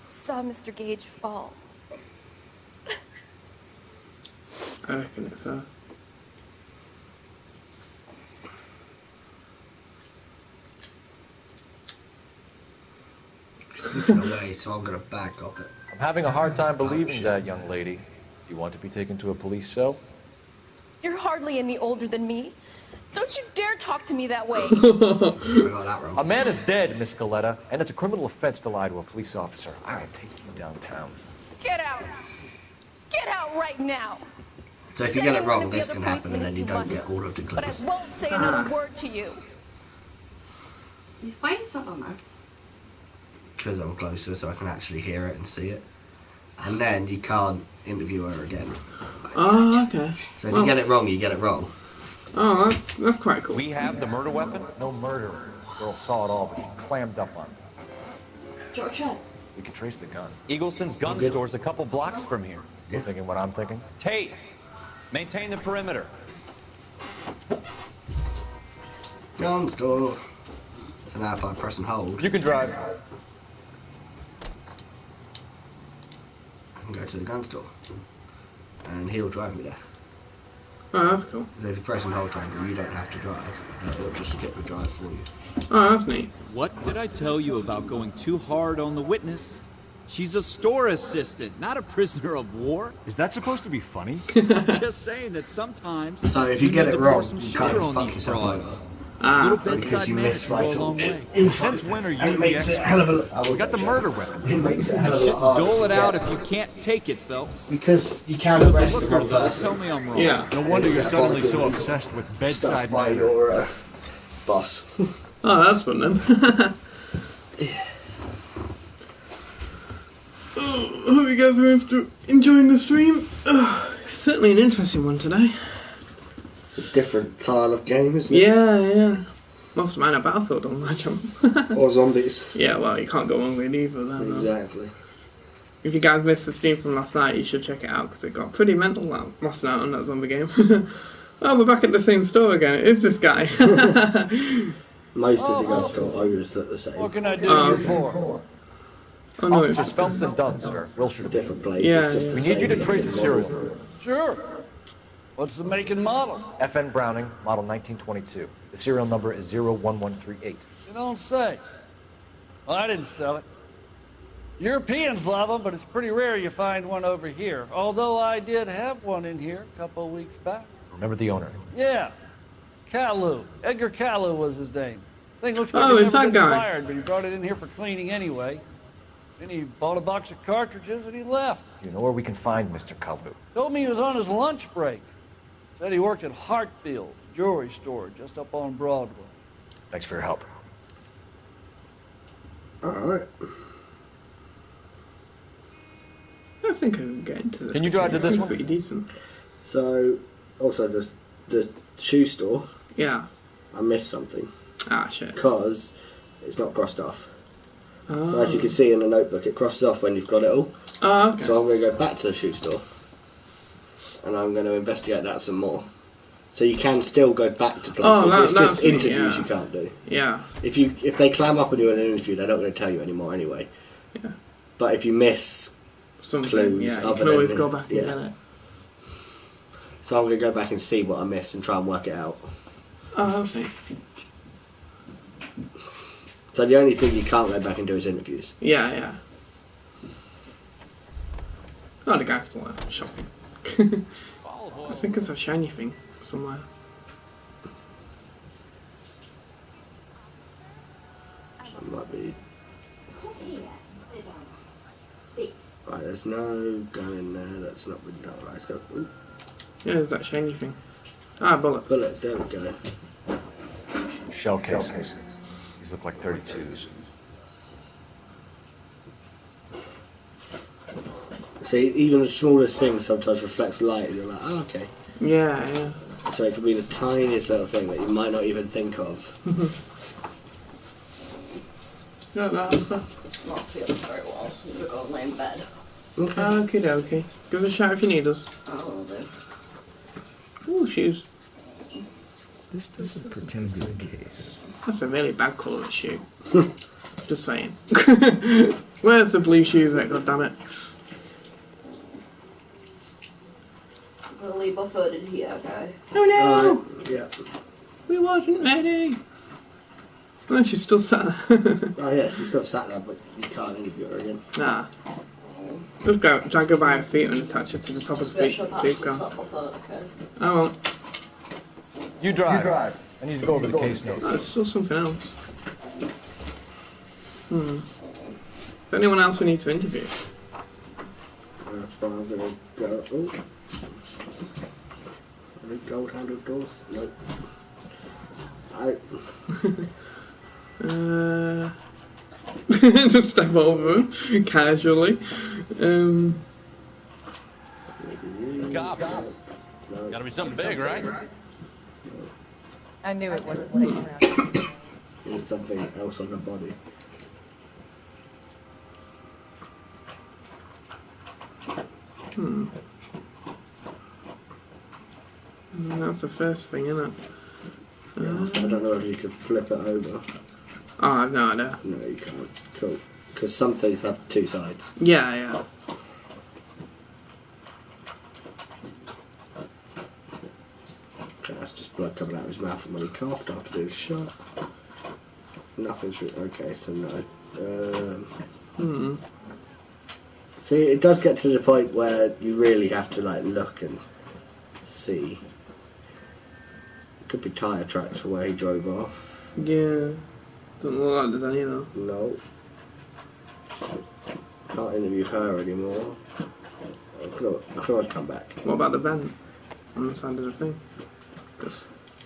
saw Mr. Gage fall. I reckon it's her. Slipping away, so I'm gonna back up it. I'm having a hard time believing that, young lady. Do you want to be taken to a police cell? You're hardly any older than me. Don't you dare talk to me that way. I got that wrong. A man is dead, Miss Galetta, and it's a criminal offense to lie to a police officer. I will take you downtown. Get out. Get out right now. So if you get it wrong, this can happen and then you don't get all of the But I clues. won't say another word to you. He's fighting something now. Because I'm closer, so I can actually hear it and see it. And then you can't interview her again. Oh, okay. So if you get it wrong, you get it wrong. Oh, that's quite cool. We have the murder weapon? No murder. Girl saw it all, but she clammed up on it. George, We can trace the gun. Eagleson's gun store's a couple blocks from here. You're thinking what I'm thinking? Tate, maintain the perimeter. Gun store. So now if I press and hold, You can drive. I can go to the gun store. And he'll drive me there. Oh, that's cool. So if you press and hold triangle, you don't have to drive. It'll just skip the drive for you. Oh, that's neat. What did I tell you about going too hard on the witness? She's a store assistant, not a prisoner of war. Is that supposed to be funny? I'm just saying that sometimes So if you get need it to pour wrong, some you sugar kind of on fuck these yourself broads. over. A little Because bedside you manner miss can go a right long on. way. Since when are you It the makes it a expert? hell of a... We got the murder weapon. It makes it a hell You of a lot shouldn't harder dole to it out get. if you can't take it, Phelps. Because you She can't was a arrest the looker, wrong though. person. Tell me I'm wrong. Yeah. No wonder you're Yeah, suddenly probably so good. obsessed with Stuff bedside by manner. your boss. Oh, that's fun then. Oh, hope you guys are enjoying the stream. Certainly an interesting one today. It's a different style of game, isn't it? Yeah. Most of mine are Battlefield on my channel. Or zombies. Yeah, well, you can't go wrong with either then. Exactly. If you guys missed the stream from last night, you should check it out because it got pretty mental last night on that zombie game. Oh, we're back at the same store again. It is this guy. Most of the gun store owners look the same. What can I do you for? Oh, no, Officers Phelps and Dunn, sir. Wilshire. Different places. Yeah, just yeah. the We need you to same trace a serial number. Sure. What's the make and model? FN Browning, model 1922. The serial number is 01138. You don't say. Well, I didn't sell it. Europeans love them, but it's pretty rare you find one over here. Although I did have one in here a couple of weeks back. Remember the owner? Yeah. Kalu. Edgar Kalu was his name. Thing looks like Oh, he it's never that been guy. fired, but he brought it in here for cleaning anyway. Then he bought a box of cartridges and he left. You know where we can find Mr. Kalu? Told me he was on his lunch break. Said he worked at Hartfield jewelry store just up on Broadway. Thanks for your help. Alright. I think I can get into this. Can you drive to this one? Pretty decent. So, also the shoe store, Yeah. I missed something. Ah, shit. Because it's not crossed off. Oh. So as you can see in the notebook, it crosses off when you've got it all. Oh, okay. So I'm going to go back to the shoe store. And I'm going to investigate that some more. So you can still go back to places. Oh, it's just that's neat, interviews yeah. you can't do. Yeah. If they clam up on you in an interview, they're not going to tell you anymore anyway. Yeah. But if you miss Something, clues, yeah, you other can always than go back and yeah. get it. So I'm going to go back and see what I missed and try and work it out. Oh, okay. So the only thing you can't go back and do is interviews. Yeah. Oh, the guy's still shopping. I think it's a shiny thing somewhere. It might be. Right, there's no gun in there. That's not been done. Right, let's go. Ooh. Yeah, there's that shiny thing. Ah, bullets. Bullets. There we go. Shell casings. These look like 32s. See, even the smallest thing sometimes reflects light, and you're like, oh, okay. Yeah. So it could be the tiniest little thing that you might not even think of. Yeah, that's stuff. Not feeling very well, so I'm gonna go and lay in bed. Okay. Give us a shout if you need us. I will do. Ooh, shoes. This doesn't pertain to the case. That's a really bad colour of shoe. Just saying. Where's the blue shoes that, goddammit? I'm gonna leave my foot in here, okay? Oh no! Yeah. We wasn't ready! Oh, she's still sat there. Oh yeah, she's still sat there, but you can't interview her again. Nah. Just drag her by her feet and attach her to the top of the feet. I won't. You drive. I need to go over the case notes. Oh, it's still something else. Is there anyone else we need to interview? That's why I'm gonna go. Oh. Are they gold handled doors? Nope. Just step over him casually. Cops. Gotta be something big, right? I knew it wasn't safe around. Need something else on the body. That's the first thing, isn't it? Yeah, I don't know if you could flip it over. Oh, I have no idea. No, you can't. Cool. Because some things have two sides. Yeah, yeah. Okay, that's just blood coming out of his mouth from when he coughed after being shot. Nothing's okay, so no. See, it does get to the point where you really have to like look and see. It could be tyre tracks for where he drove off. Yeah. Doesn't look like there's any though. No. Can't interview her anymore. I can always come back. What about the vent on the side of the thing?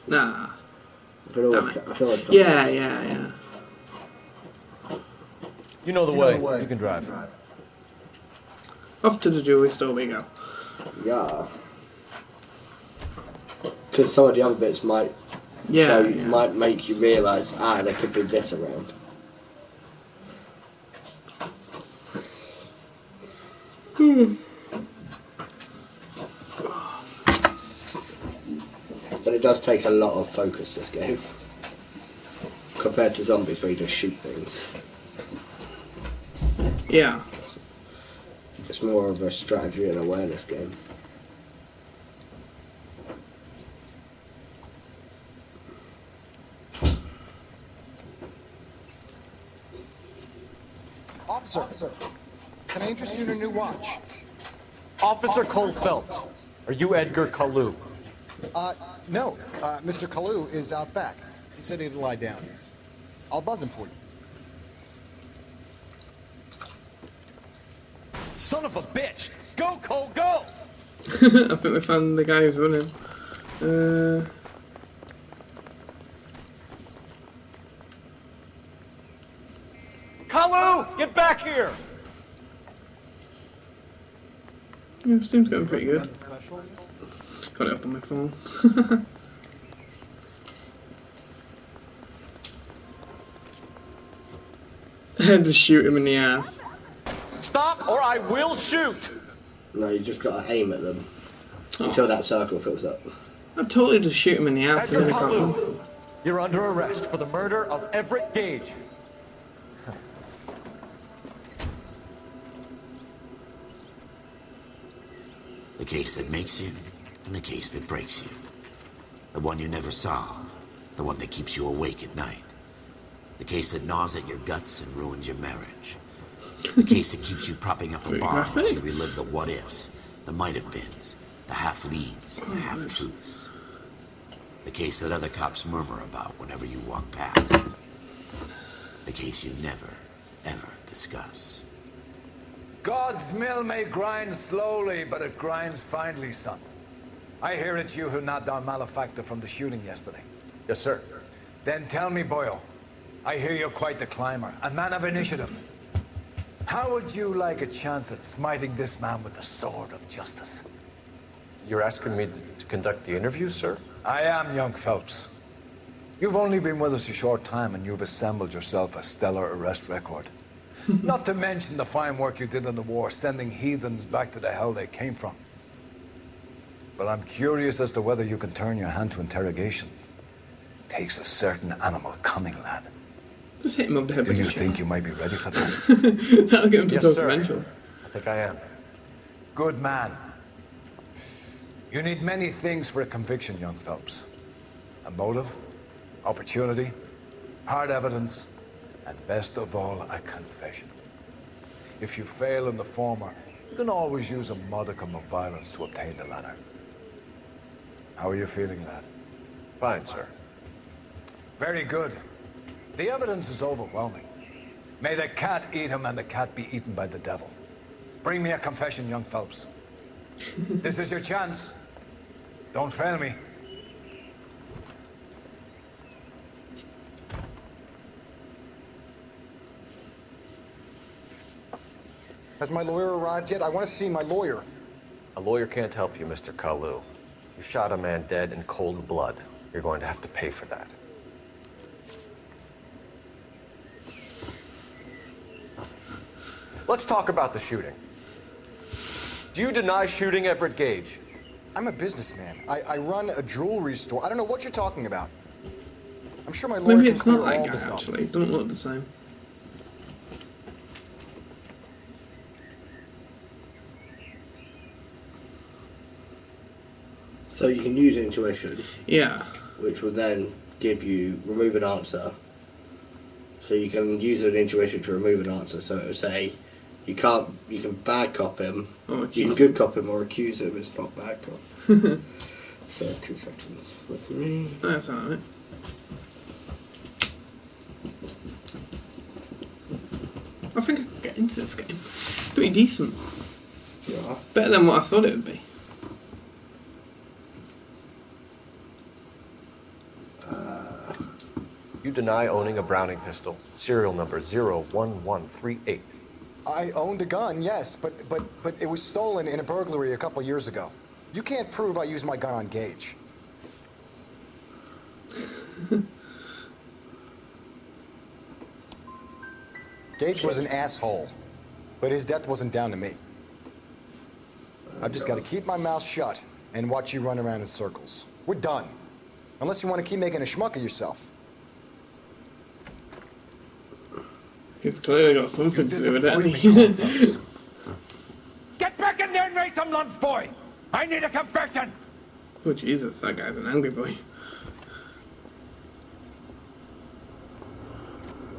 Nah. I can always come back. Yeah. You know the way. You can drive. Off to the jewelry store we go. Yeah. Because some of the other bits might might make you realise, there could be this around. But it does take a lot of focus, this game. Compared to zombies where you just shoot things. Yeah. It's more of a strategy and awareness game. Officer, can I interest you in a new watch? Officer Cole Phelps, are you Edgar Kalu? No. Mr. Kalu is out back. He said he'd lie down. I'll buzz him for you. Son of a bitch! Go, Cole, go! I think we found the guy who's running. Kalu, get back here! Yeah, Steam's going pretty good. Got it up on my phone. Just shoot him in the ass. Stop or I will shoot! No, you just got to aim at them until that circle fills up. I'd totally just shoot him in the ass. Edgar Kalu, you're under arrest for the murder of Everett Gage. The case that makes you, and the case that breaks you. The one you never solve, the one that keeps you awake at night. The case that gnaws at your guts and ruins your marriage. The case that keeps you propping up a bar as you relive the what-ifs, the might-have-beens, the half-leads, and the half-truths. The case that other cops murmur about whenever you walk past. The case you never, ever discuss. God's mill may grind slowly, but it grinds finely, son. I hear it's you who knocked down Malefactor from the shooting yesterday. Yes, sir. Then tell me, Boyle, I hear you're quite the climber, a man of initiative. How would you like a chance at smiting this man with the sword of justice? You're asking me to conduct the interview, sir? I am, young Phelps. You've only been with us a short time and you've assembled yourself a stellar arrest record. Not to mention the fine work you did in the war, sending heathens back to the hell they came from. But I'm curious as to whether you can turn your hand to interrogation. Takes a certain animal cunning, lad. Just hit him up the head. Do you think you might be ready for that? That'll get him to Yes, talk sir. eventually. I think I am. Good man. You need many things for a conviction, young Phelps. A motive, opportunity, hard evidence, and best of all, a confession. If you fail in the former, you can always use a modicum of violence to obtain the latter. How are you feeling, lad? Fine, sir. Very good. The evidence is overwhelming. May the cat eat him and the cat be eaten by the devil. Bring me a confession, young Phelps. This is your chance. Don't fail me. Has my lawyer arrived yet? I want to see my lawyer. A lawyer can't help you, Mr. Kalu. You shot a man dead in cold blood. You're going to have to pay for that. Let's talk about the shooting. Do you deny shooting Everett Gage? I'm a businessman. I run a jewelry store. I don't know what you're talking about. I'm sure my lawyer Maybe can it's clear not that all guy this up. actually. It doesn't look the same. So you can use intuition. Yeah. Which will then remove an answer. So you can use an intuition to remove an answer. So it'll say, you can bad cop him, you can good cop him or accuse him. It's not bad cop. So 2 seconds with me. That's alright. I think I can get into this game. Pretty decent. Yeah. Better than what I thought it would be. You deny owning a Browning pistol. Serial number 01138. I owned a gun, yes, but it was stolen in a burglary a couple years ago. You can't prove I used my gun on Gage. Gage was an asshole, but his death wasn't down to me. I've just got to keep my mouth shut and watch you run around in circles. We're done. Unless you want to keep making a schmuck of yourself. He's clearly got something to do with it, hasn't he? Get back in there and raise some lunch, boy! I need a confession! Oh Jesus, that guy's an angry boy.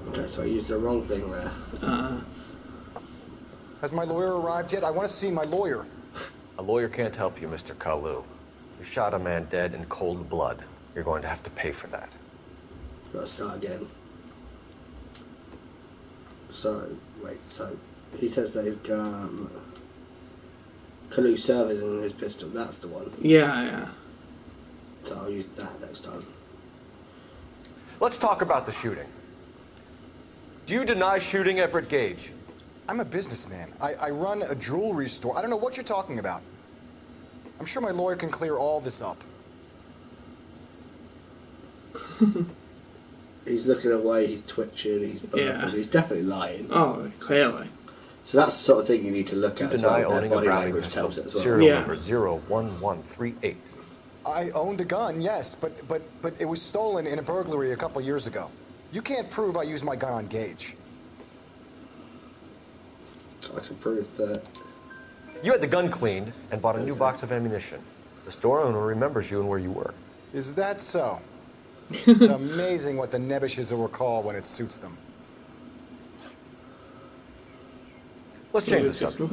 Okay, so I used the wrong thing there. Has my lawyer arrived yet? I want to see my lawyer. A lawyer can't help you, Mr. Kalu. You shot a man dead in cold blood. You're going to have to pay for that. Gotta start again. So, wait, so he says that his gun, Kalu servers in his pistol, that's the one. Yeah. So I'll use that next time. Let's talk about the shooting. Do you deny shooting Everett Gage? I'm a businessman. I run a jewelry store. I don't know what you're talking about. I'm sure my lawyer can clear all this up. He's looking away, he's twitching, he's burping, he's definitely lying. Oh, clearly. So that's the sort of thing you need to look at as well. Deny Their owning a body Browning language pistol. tells it as well. Serial number 01138. I owned a gun, yes, but it was stolen in a burglary a couple years ago. You can't prove I used my gun on Gage. I can prove that. You had the gun cleaned and bought a new box of ammunition. The store owner remembers you and where you were. Is that so? It's amazing what the Nebbishes will recall when it suits them. Let's change the subject.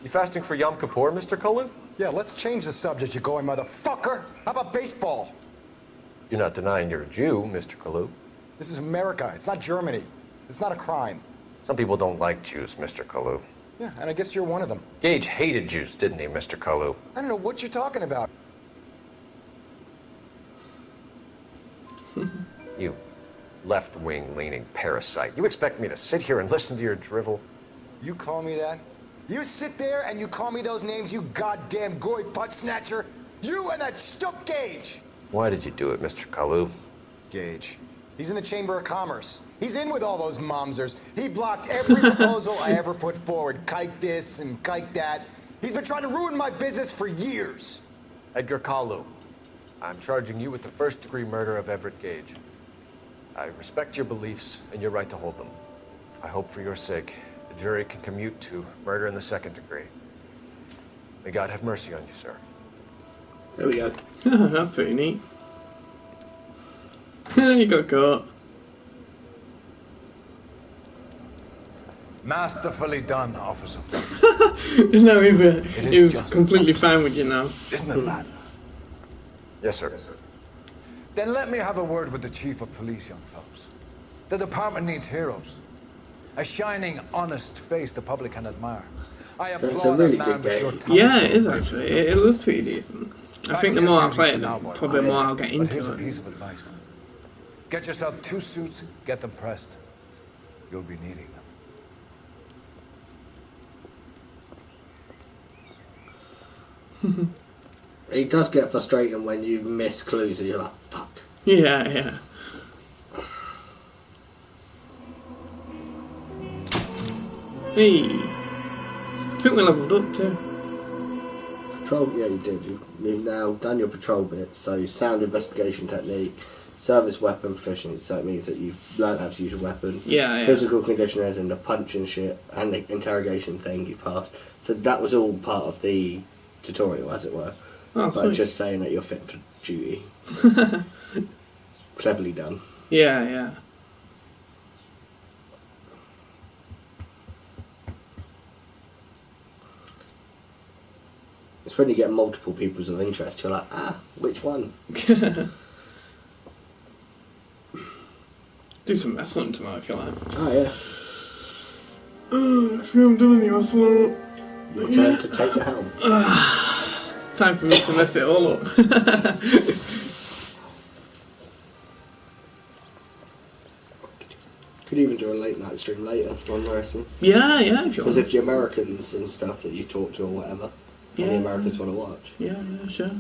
You fasting for Yom Kippur, Mr. Kalu? Yeah, let's change the subject, you going motherfucker. How about baseball? You're not denying you're a Jew, Mr. Kalu. This is America. It's not Germany. It's not a crime. Some people don't like Jews, Mr. Kalu. Yeah, and I guess you're one of them. Gage hated Jews, didn't he, Mr. Kalu? I don't know what you're talking about. You left-wing leaning parasite. You expect me to sit here and listen to your drivel? You call me that? You sit there and you call me those names, you goddamn goy butt snatcher? You and that shtup Gage! Why did you do it, Mr. Kalu? Gage. He's in the Chamber of Commerce. He's in with all those momsers. He blocked every proposal I ever put forward. Kike this and kike that. He's been trying to ruin my business for years. Edgar Kalu, I'm charging you with the first-degree murder of Everett Gage. I respect your beliefs and your right to hold them. I hope for your sake the jury can commute to murder in the second degree. May God have mercy on you, sir. There we go. That's pretty neat. You got caught. Masterfully done, Officer Fox. No, he was completely fine with you now. Isn't it, lad? Yes, sir. Then let me have a word with the Chief of Police, young folks. The department needs heroes. A shining, honest face the public can admire. I It's a applaud really a man good with your game. talent. Yeah, it is actually. It was pretty decent. I think the more I play it, the probably more I'll get But into here's a it. piece of advice. Get yourself 2 suits, get them pressed. You'll be needing them. It does get frustrating when you miss clues and you're like, fuck. Yeah. Hey. I think we leveled up too. Patrol, yeah, you did. You've now done your patrol bits, so sound investigation technique, Service weapon proficiency, so it means that you've learned how to use a weapon. Yeah. Physical condition as in the punch and shit, and the interrogation thing you passed. So that was all part of the tutorial, as it were. Oh, but sweet. Just saying that you're fit for duty. Cleverly done. Yeah. It's when you get multiple peoples of interest, you're like, which one? Do some wrestling tomorrow if you like. Oh, yeah. I'm doing the wrestling. Your turn to take the helm. Time for me to mess it all up. Could even do a late night stream later on wrestling. Yeah, if you Because want. if the Americans and stuff that you talk to or whatever, and the Americans want to watch. Yeah, sure.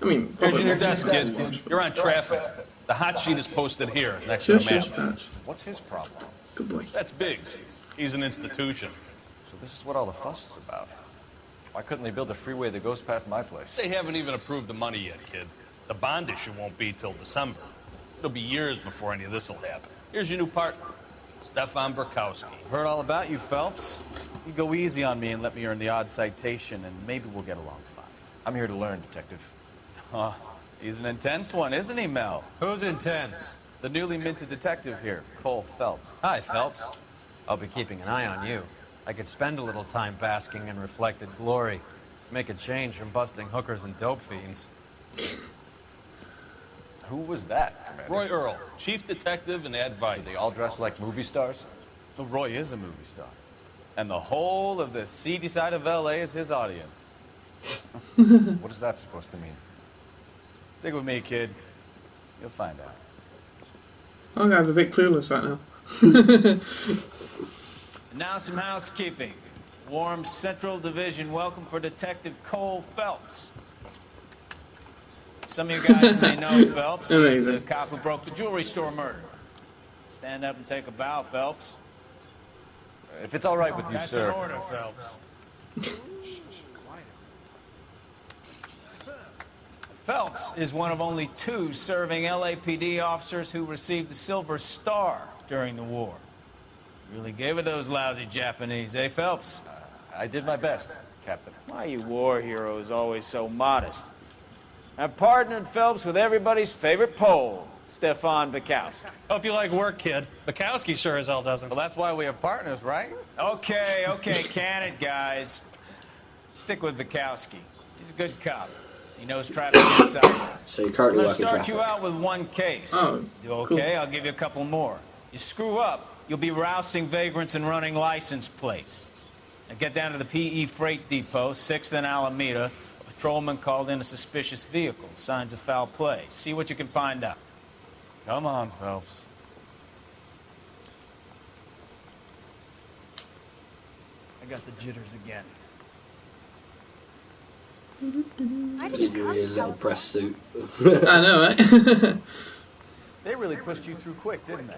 I mean, Here's your desk, kid. You're on traffic. The hot sheet is posted here, next to the map. What's his problem? Good boy. That's Biggs. He's an institution. So this is what all the fuss is about. Why couldn't they build a freeway that goes past my place? They haven't even approved the money yet, kid. The bond issue won't be till December. It'll be years before any of this will happen. Here's your new partner, Stefan Burkowski. Heard all about you, Phelps. You go easy on me and let me earn the odd citation, and maybe we'll get along fine. I'm here to learn, Detective. Oh, he's an intense one, isn't he, Mel? Who's intense? The newly minted detective here, Cole Phelps. Hi, Phelps. I'll be keeping an eye on you. I could spend a little time basking in reflected glory. Make a change from busting hookers and dope fiends. Who was that, Commander? Roy Earl, chief detective and advice. They all dress like movie stars? Well, Roy is a movie star. And the whole of the seedy side of L.A. is his audience. What is that supposed to mean? Stick with me, kid. You'll find out. Oh, guy's a bit clueless right now. And now some housekeeping. Warm Central Division welcome for Detective Cole Phelps. Some of you guys may know Phelps. He's the cop who broke the jewelry store murder. Stand up and take a bow, Phelps. If it's all right with you, That's sir. an order, Phelps. Phelps is one of only 2 serving LAPD officers who received the Silver Star during the war. Really gave it those lousy Japanese, eh, Phelps? I did my best, Captain. Why you war heroes always so modest? I've partnered Phelps with everybody's favorite Pole, Stefan Bukowski. Hope you like work, kid. Bukowski sure as hell doesn't. Well, that's why we have partners, right? Okay, can it, guys. Stick with Bukowski. He's a good cop. He knows traffic inside. So you're currently I'm working gonna traffic. start you out with 1 case. Oh, You okay? I'll give you a couple more. You screw up, you'll be rousting vagrants and running license plates. Now get down to the PE Freight Depot, 6th and Alameda. A patrolman called in a suspicious vehicle. Signs of foul play. See what you can find out. Come on, Phelps. I got the jitters again. I didn't give you a little press suit. I know, right? They really pushed you through quick, didn't they?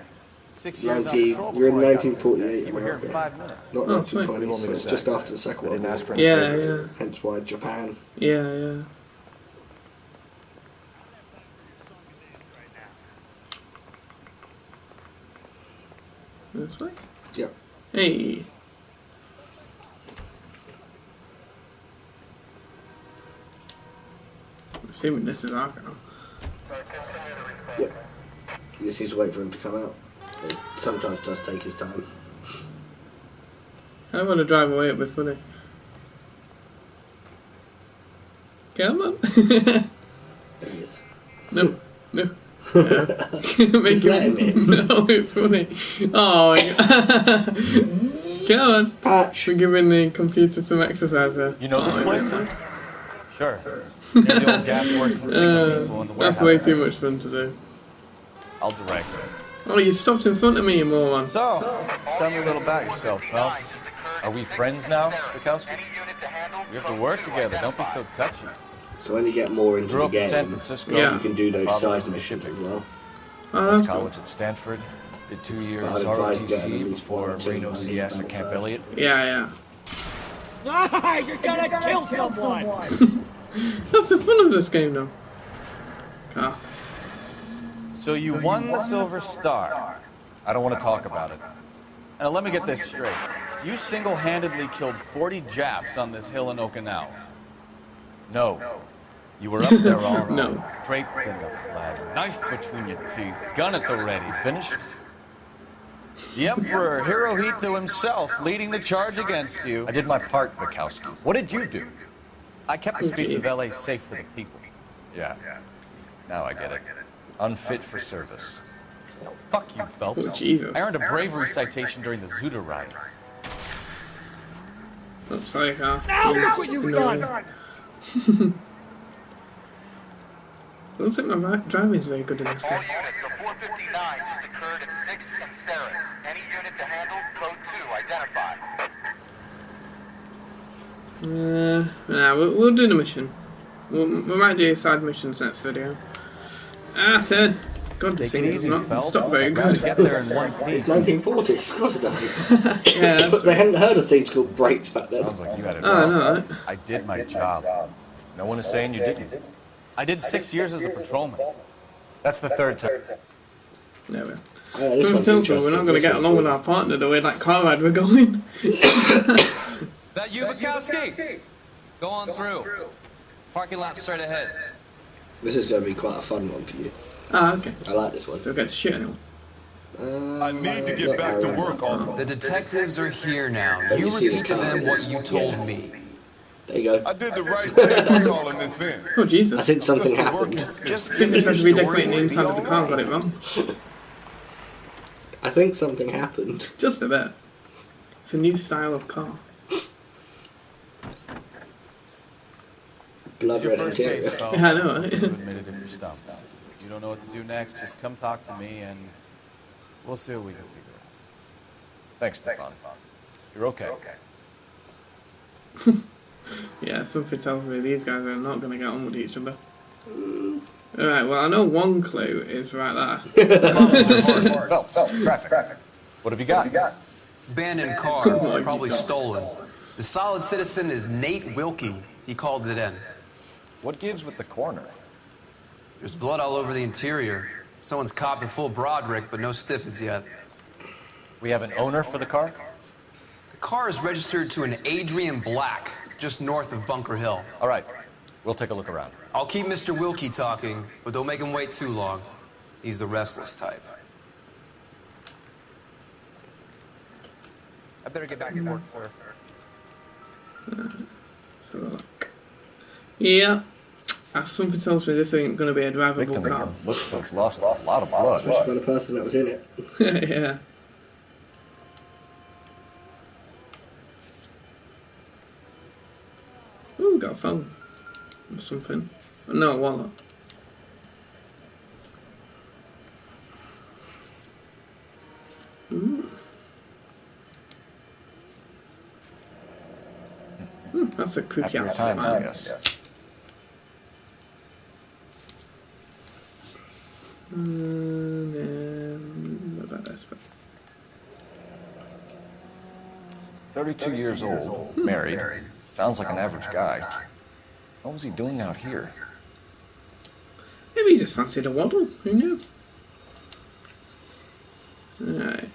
6 years on 19, patrol you're in before I got to this 1948 desk. You were here in America. 5 minutes. Not Oh, 1920, so it's just after the Second World War. Yeah. Hence why Japan. Yeah. This way? Yep. Hey. I'm assuming this is Argo. Yep. You just need to wait for him to come out. It sometimes does take his time. I don't want to drive away, it'd be funny. Come on. There he is. No. Just let him in. No, it's funny. Oh, come on. Patch. We're giving the computer some exercise here. You know this Oh, place? yeah. Sure. Near the old gas works and signal people in the warehouse. That's way too much fun to do. I'll direct. Oh, you stopped in front of me, you moron. So, tell me a little about yourself, Phelps. Are we friends now, Bukowski? We have to work together. Don't be so touchy. So when you get more into Grew the up in game, San Francisco. you can do My those father side was in missions shipping. as well. Oh, Went that's to cool. college at Stanford. Did 2 years But I'd advise getting at ROTC least before 1 or 2 Reno CS at Camp Elliott. Yeah. You're gonna kill someone! That's the fun of this game, though. car. So you won the Silver Star. I don't want to talk about it. Now let me get this straight. You single-handedly killed 40 Japs on this hill in Okinawa. No. You were up there all night, No. draped in the flag, knife between your teeth, gun at the ready. Finished? The Emperor Hirohito himself leading the charge against you. I did my part, Bukowski. What did you do? I kept the streets of L.A. safe for the people. Yeah. Now I get it. Unfit for service. No, fuck you, Phelps. Oh, Jesus. I earned a bravery citation during the Zuda riots. Oh, sorry, car. Now look what you've done! I don't think my driving is very good in this game. All units, a 459 just occurred at 6th and Ceres. Any unit to handle, code 2, identify. Nah, we'll do the mission. We might do side missions next video. Third. God, this thing is not stop very good. Get there in one It's piece. 1940s, of course it doesn't. Yeah, that's But they hadn't heard of things called brakes back then. Sounds like you had it Oh, I rough. know, right? I did my job. No one is saying you didn't. I did 6 years as a patrolman. That's the third time. There we are. Yeah, this Some one's filter, we're interesting. not going to This get one's along with cool. our partner the way that car ride we're going. That you, Bukowski? Go on through. Parking lot straight ahead. This is going to be quite a fun one for you. Ah, okay. I like this one. We'll get to shit anyone. I need to get back to work, officer. The detectives are here now. Let You me see the repeat to car. them what you told Yeah. me. There you go. I did the right thing by calling this in. Oh, Jesus. I think something Just a happened. working Just I give think me it's your supposed to be story. decorating the We'll be inside of the car, all got it right. wrong. I think something happened. Just a bit. It's a new style of car. This is Blood your red first interior. case, folks. Yeah, I know, right? You admit it if you're stumped. If you don't know what to do next, just come talk to me and we'll see what we can figure out. Thanks, Stefan. You're okay. Yeah, something tells me these guys are not going to get on with each other. Alright, well, I know one clue is right there. Phelps, traffic. What have you got? Abandoned car, probably stolen. The solid citizen is Nate Wilkie. He called it in. What gives with the corner? There's blood all over the interior. Someone's copped a full Broderick, but no stiffers yet. We have an owner for the car? The car is registered to an Adrian Black, just north of Bunker Hill. All right, we'll take a look around. I'll keep Mr. Wilkie talking, but don't make him wait too long. He's the restless type. I better get back to work, sir. So, look. Yeah. Something tells me this ain't going to be a drivable Victim car. again looks to have lost a lot of blood. Judged by the person that was in it. Yeah. Ooh, got a phone. Or something. No, a wallet. Ooh. That's a creepy After a ass time, I smile. guess. And then, what about this? 32 years old, married. Sounds like an average guy. What was he doing out here? Maybe he just fancied a waddle. Who knew? Alright.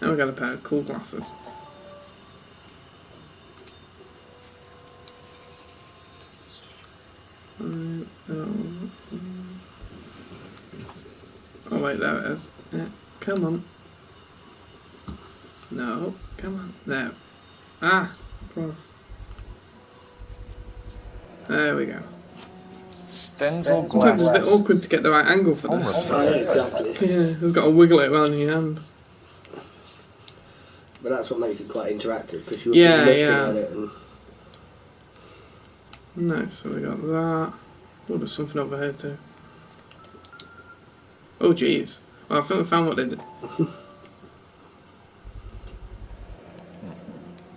Now we got a pair of cool glasses. Oh wait, there it is. Yeah, come on. No, come on. There. Ah, close. There we go. Stenzel Sometimes it's a bit glasses. awkward to get the right angle for this. Oh, yeah, exactly. Yeah, you've got to wiggle it around in your hand. But that's what makes it quite interactive, because you're Yeah, looking yeah. at it and... Nice, so we got that. Oh, there's something over here too. Oh, jeez. Well, I think I found what they did. The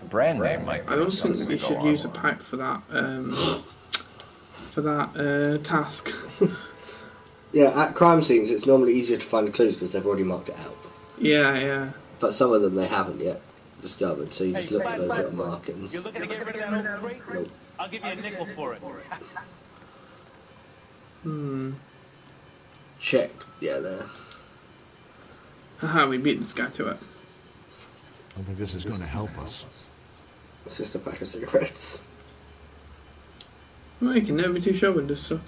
brand name might be I don't something think we to go should on. use a pipe for that task. Yeah, at crime scenes it's normally easier to find clues because they've already marked it out. Yeah, yeah. But some of them they haven't yet discovered, so you just look for those little markings. You're looking to get rid of that old crate? Nope. I'll give you a nickel for it. Check. Yeah, there. Haha, we beat this guy to it. I don't think this is going to help us. It's just a pack of cigarettes. Well, you can never be too sure with this stuff.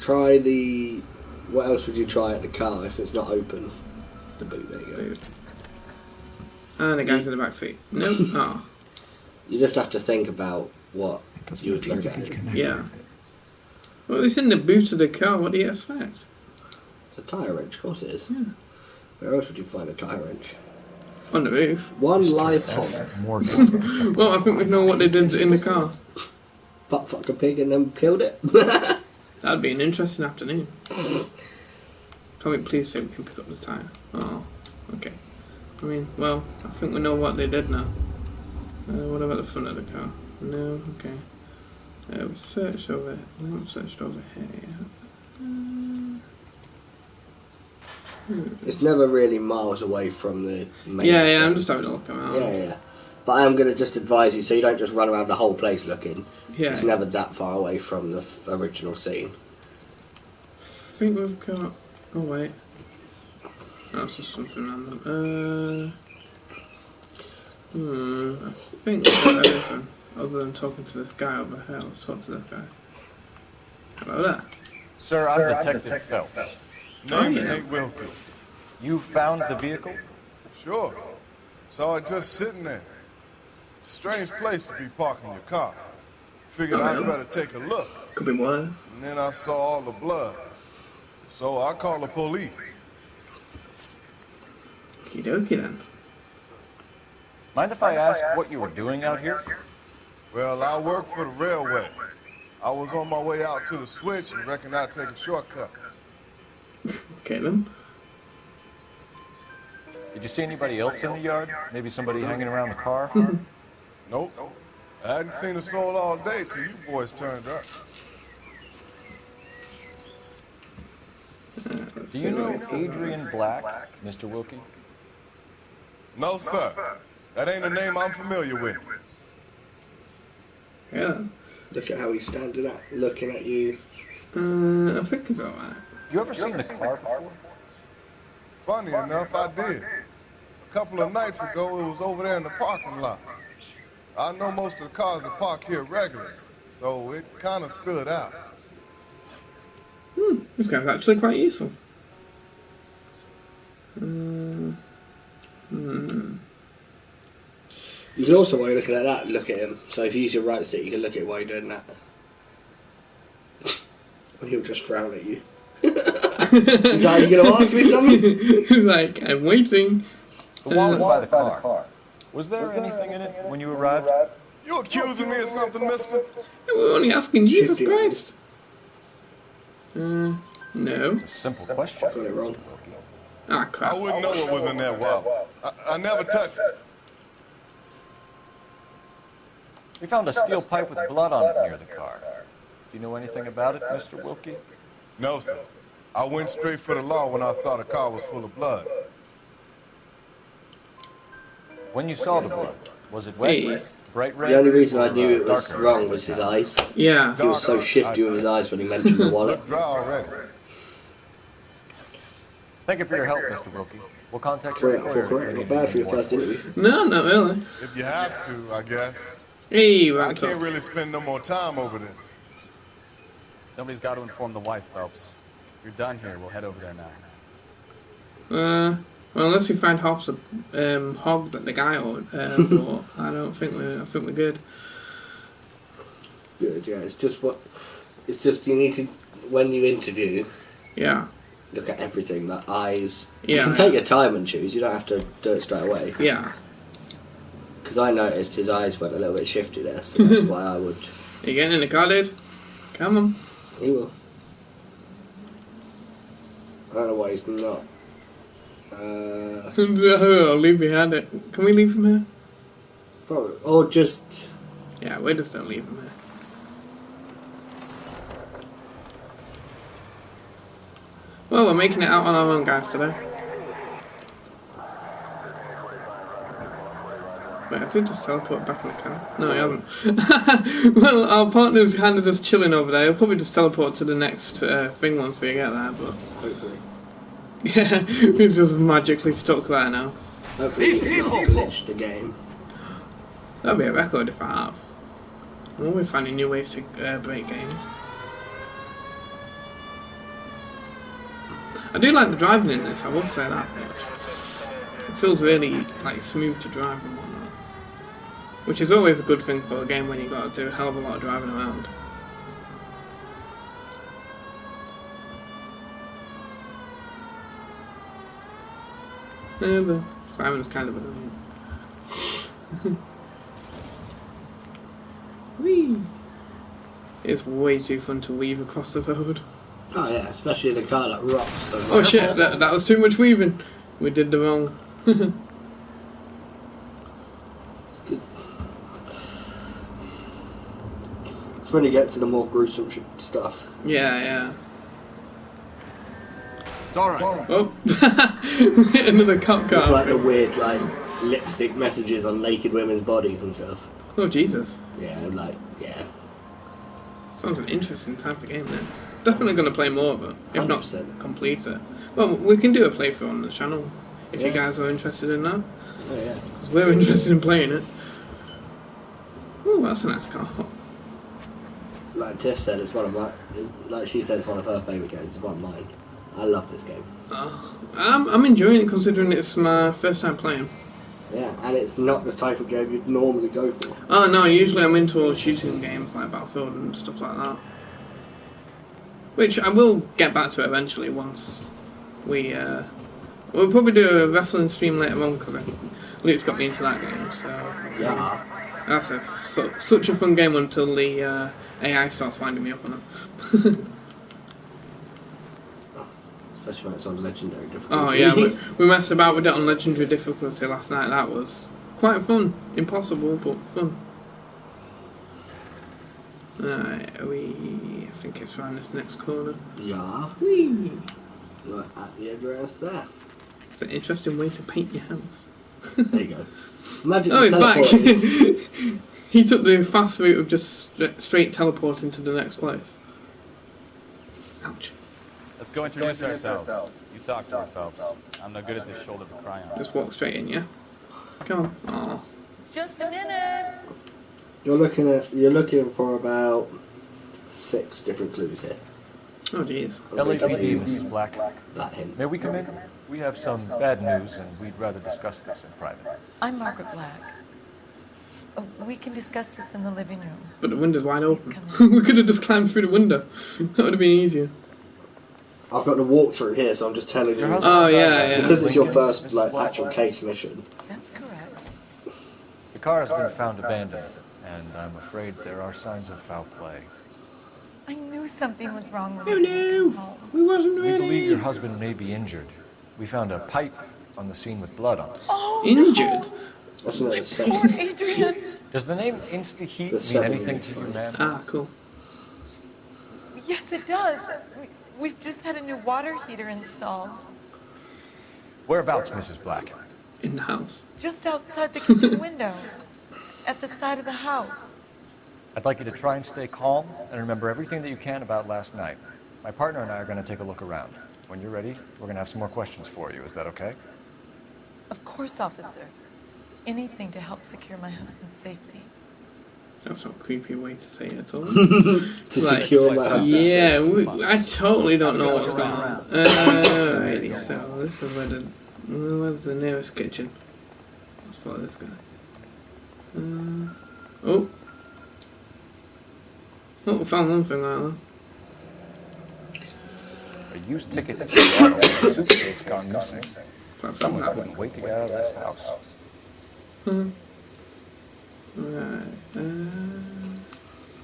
Try the... What else would you try at the car if it's not open? The boot, there you go. And the guy's in the back seat. Nope. Oh. You just have to think about what you would look at. Yeah. Well, it's in the boot of the car. What do you expect? It's a tyre wrench, of course it is. Yeah. Where else would you find a tyre wrench? On the roof. One live hog. Well, I think we know what they did in the car. Butt fucked a pig and then killed it. That'd be an interesting afternoon. Can we please say we can pick up the tyre? Oh, okay. I mean, well, I think we know what they did now. What about the front of the car? No, okay. We searched over. We haven't searched over here yet. It's never really miles away from the main Yeah, thing. I'm just having a look around. Yeah. But I am going to just advise you so you don't just run around the whole place looking. Yeah. It's never that far away from the original scene. I think we've got... Oh, wait. That's just something random. I think we've got everything. Other than talking to this guy over here. Let's talk to this guy. How about that? Sir, I'm Detective Phelps. Name's Nate Wilkie. You found the vehicle? Sure. Saw it just sitting there. Strange place to be parking your car. Figured I'd better take a look. Could be worse. And then I saw all the blood. So I called the police. Okie dokie then. Mind if I ask what you were doing out here? Well, I work for the railway. I was on my way out to the switch and reckoned I'd take a shortcut. Okay then. Did you see anybody else in the yard? Maybe somebody hanging around the car? Nope. I hadn't seen a soul all day till you boys turned up. Do you know Adrian Black, Mr. Wilkie? No, sir. That ain't a name I'm familiar with. Yeah. Look at how he's standing up, looking at you. I think it's alright. You ever seen the car before? Funny enough, I did. A couple of nights ago, it was over there in the parking lot. I know most of the cars are parked here regularly, so it kind of stood out. This guy's actually quite useful. You can also, while you're looking at that, look at him. So if you use your right stick, you can look at him while you're doing that. And he'll just frown at you. He's like, you going to ask me something? He's like, I'm waiting. The wallet by the car. Was there anything in it when you arrived? You accusing me of something, mister? We're only asking Jesus Christ. No. It's a simple question. Got it wrong. Ah, crap. I wouldn't know what was in that wallet. I never touched it. We found a steel pipe with blood on it near the car. Do you know anything about it, Mr. Wilkie? No, sir. I went straight for the law when I saw the car was full of blood. When you saw the blood, was it wet, bright red? The only reason I knew it was wrong was his eyes. Yeah. He was so shifty with his eyes when he mentioned the wallet. Dry already. Thank you for your help, Mr. Wilkie. We'll contact you. 3 out of 4 correct. Not bad for your first interview. No, not really. If you have to, I guess. Hey, I right can't really spend no more time over this. Somebody's got to inform the wife, Phelps. You're done here. We'll head over there now. Well, unless we find half the hog that the guy bought, I don't think I think we're good. Good, yeah. It's just you need to, when you interview, Yeah. look at everything, the eyes. Yeah. You can take your time and choose, you don't have to do it straight away. Yeah. Because I noticed his eyes went a little bit shifty there, so that's why I would. You getting in the car, dude? Come on. He will. I don't know why he's not. I'll leave behind it. Can we leave him here? Probably. Or just. Yeah, we just don't leave him here. Well, we're making it out on our own, guys, today. Wait, I think just teleport back in the car. No, he hasn't. Well, our partner's kind of just chilling over there. He'll probably just teleport to the next thing once we get there, but... Hopefully. Yeah, he's just magically stuck there now. Hopefully these people glitched the game. That'd be a record if I have. I'm always finding new ways to break games. I do like the driving in this, I will say that much. It feels really like smooth to drive and whatnot. Which is always a good thing for a game when you got to do a hell of a lot of driving around. Yeah, but Simon's kind of annoying. Whee! It's way too fun to weave across the road. Oh yeah, especially in a car that rocks. Oh shit, that was too much weaving. We did the wrong. It's when you get to the more gruesome stuff. Yeah, yeah. It's alright. Oh, another cop car. It's like the weird like lipstick messages on naked women's bodies and stuff. Oh Jesus. Yeah, like yeah. Sounds an interesting type of game. Then definitely going to play more of it, if 100%. not complete it. Well, we can do a playthrough on the channel if you guys are interested in that. Oh yeah. 'Cause we're interested in playing it. Oh, that's a nice car. Like Tiff said, it's one of my. Like she said, it's one of her favourite games. It's one of mine. I love this game. I'm enjoying it considering it's my first time playing. Yeah, and it's not the type of game you'd normally go for. Oh no, usually I'm into all the shooting games like Battlefield and stuff like that. Which I will get back to eventually once we'll probably do a wrestling stream later on because Luke's got me into that game. So yeah, that's such a fun game until the AI starts winding me up on it. Especially when it's on legendary difficulty. Oh yeah, we messed about with it on legendary difficulty last night. That was quite fun. Impossible, but fun. I think it's around this next corner. Yeah. Whee! Right at the address there. It's an interesting way to paint your house. There you go. Imagine oh, he's back. is... He took the fast route of just straight teleporting to the next place. Ouch. Let's go introduce ourselves. You talk to her, Phelps. I'm no good at this shoulder to cry on. Just walk straight in, yeah? Come on. Aww. Just a minute. You're looking for about 6 different clues here. Oh jeez. LAPD, Mrs. Black. That hint. May we come in? We have some bad news, and we'd rather discuss this in private. I'm Margaret Black. We can discuss this in the living room. But the window's wide open. We could have just climbed through the window. That would have been easier. I've got the walkthrough here, so I'm just telling you. Oh yeah. Because it's your first actual case mission. That's correct. The car has been found abandoned, and I'm afraid there are signs of foul play. I knew something was wrong when Oh we didn't come home. We wasn't We ready. believe your husband may be injured. We found a pipe on the scene with blood on it. Oh, injured? That's another Poor 7. Adrian. Does the name Insta-Heat The mean 7 anything to you, ma'am? Ah, cool. Yes, it does. We've just had a new water heater installed. Whereabouts, Mrs. Black? In the house. Just outside the kitchen window. At the side of the house. I'd like you to try and stay calm and remember everything that you can about last night. My partner and I are going to take a look around. When you're ready, we're going to have some more questions for you. Is that okay? Of course, officer. Anything to help secure my husband's safety. That's not a creepy way to say it at all. To secure my husband's yeah, safety. I totally don't know what's going on. Alrighty, so this is where's the nearest kitchen? Let's follow this guy. Oh, we found one thing out there. A used ticket to Seattle, a suitcase gone missing. Someone couldn't wait to get out of this house. Right.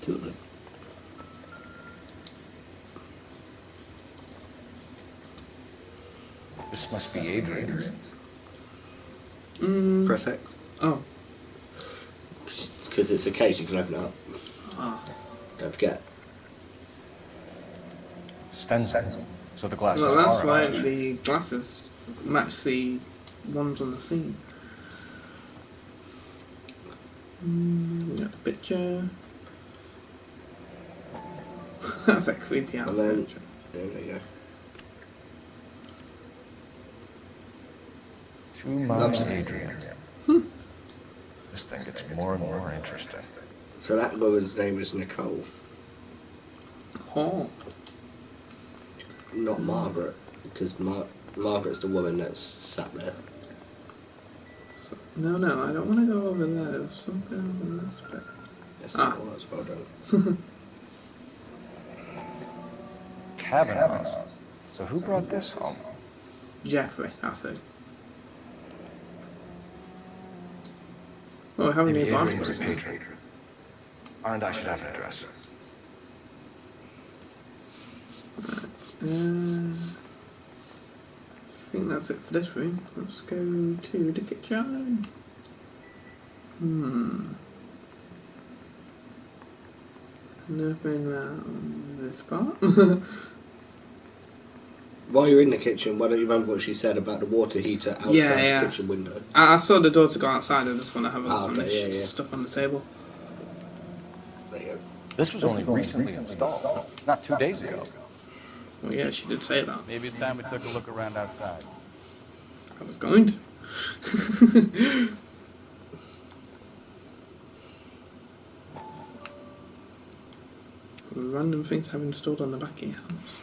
Two of them. This must be Adrian's. Press X. Oh. Because it's a case, you can open it up. Oh. Don't forget. Stenson. So the glasses Well, that's are why orange. the glasses match the ones on the scene. We got the picture. That's a creepy ass picture. There we go. To my Adrian. This thing gets more and more interesting. So that woman's name is Nicole. Oh. Not Margaret, because Margaret's the woman that's sat there. No, I don't want to go over there. There was something over this bit. Yes, that's well done. Kavanaugh's. So who brought this home? Jeffrey, that's it. Oh, how many Maybe Adrian was a bars? patron. R&I should have an address. I think that's it for this room. Let's go to the kitchen. Nothing around this part. While you're in the kitchen, why don't you remember what she said about the water heater outside the kitchen window? I saw the door to go outside. I just want to have a look on this yeah. stuff on the table. There you go. This was only recently installed, not 2 days ago. Well, yeah, she did say that. Maybe it's time we took a look around outside. I was going to. Random things have installed on the back of your house.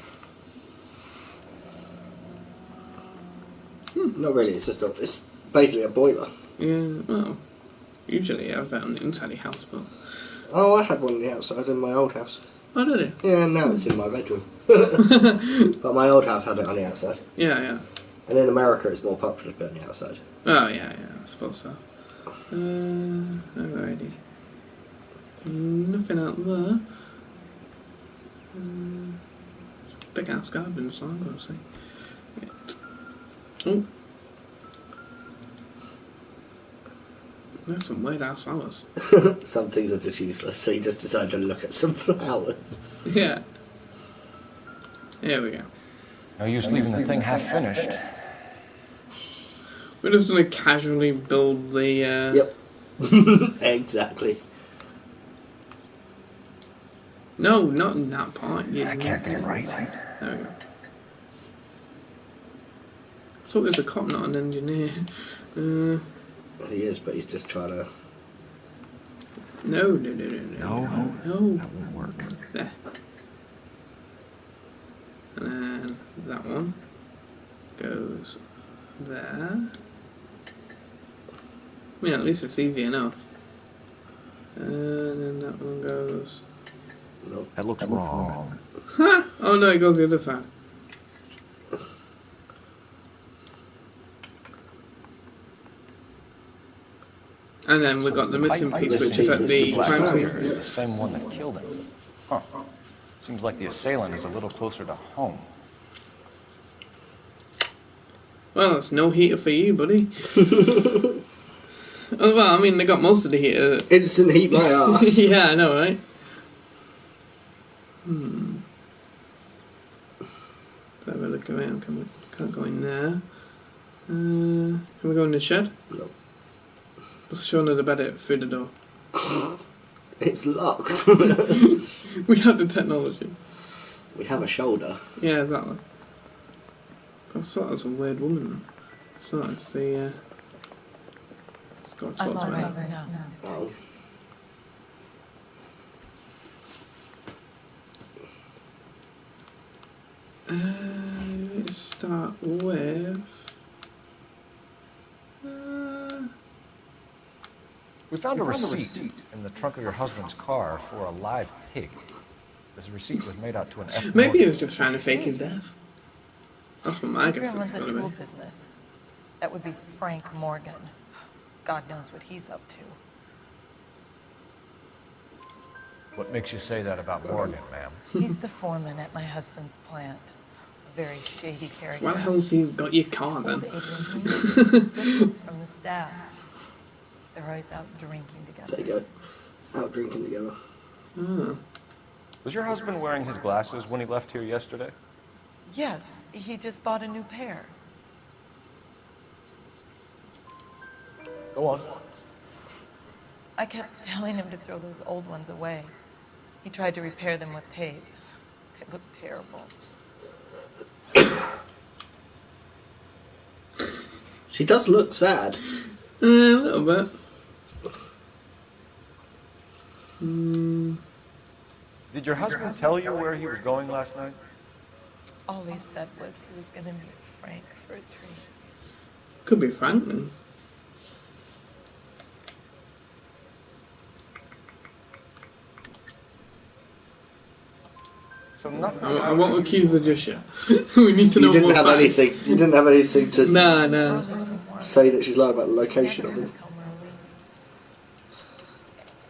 Not really, it's basically a boiler. Yeah, well, usually I have that on the inside of the house, but... Oh, I had one on the outside in my old house. Oh, did you? Yeah, now it's in my bedroom. But my old house had it on the outside. Yeah. And in America it's more popular to be on the outside. Oh, yeah, I suppose so. Alrighty. Nothing out there. Big house garden, so I'm going to say. Oh. There's some weird ass flowers. Some things are just useless, so you just decide to look at some flowers. Yeah. Here we go. No use leaving the thing half finished. We're just going to casually build the... Yep. Exactly. No, not in that part. That can't be right. There we go. I thought he was a cop, not an engineer. He is, but he's just trying to... No. That won't work. There. And then that one goes there. Yeah, at least it's easy enough. And then that one goes... Nope. That looks wrong. Ha! Oh no, it goes the other side. And then we got the missing piece, which is at the crime scene. The same one that killed him. Huh. Seems like the assailant is a little closer to home. Well, that's no heater for you, buddy. Oh, well, I mean, they got most of the heater. Instant heat my ass. Yeah, I know, right? Have a look around. Can't go in there. Can we go in the shed? No. Let's show another bed through the door. It's locked. We have the technology. We have a shoulder. Yeah, exactly. I thought it was a weird woman. So it's the. Let's go talk to her. Right now. Oh. Let's start with. We found a receipt in the trunk of your husband's car for a live pig. This receipt was made out to an F. Maybe he was just trying to fake his death. That's what my guess Everyone is runs a going to tool be. business. That would be Frank Morgan. God knows what he's up to. What makes you say that about Morgan, ma'am? He's the foreman at my husband's plant. A very shady character. Why the hell has he got your car then? Distance from the staff. They're always out drinking together. There you go. Out drinking together. Oh. Was your husband wearing his glasses when he left here yesterday? Yes, he just bought a new pair. Go on. I kept telling him to throw those old ones away. He tried to repair them with tape. They looked terrible. She does look sad. A little bit. Did your husband tell you where he was going last night? All he said was he was going to meet Frank for a drink. Could be Frank then. So nothing. I won't accuse her just yet. We need to know You more didn't have facts. anything. You didn't have anything to No. say that she's lied about the location of him.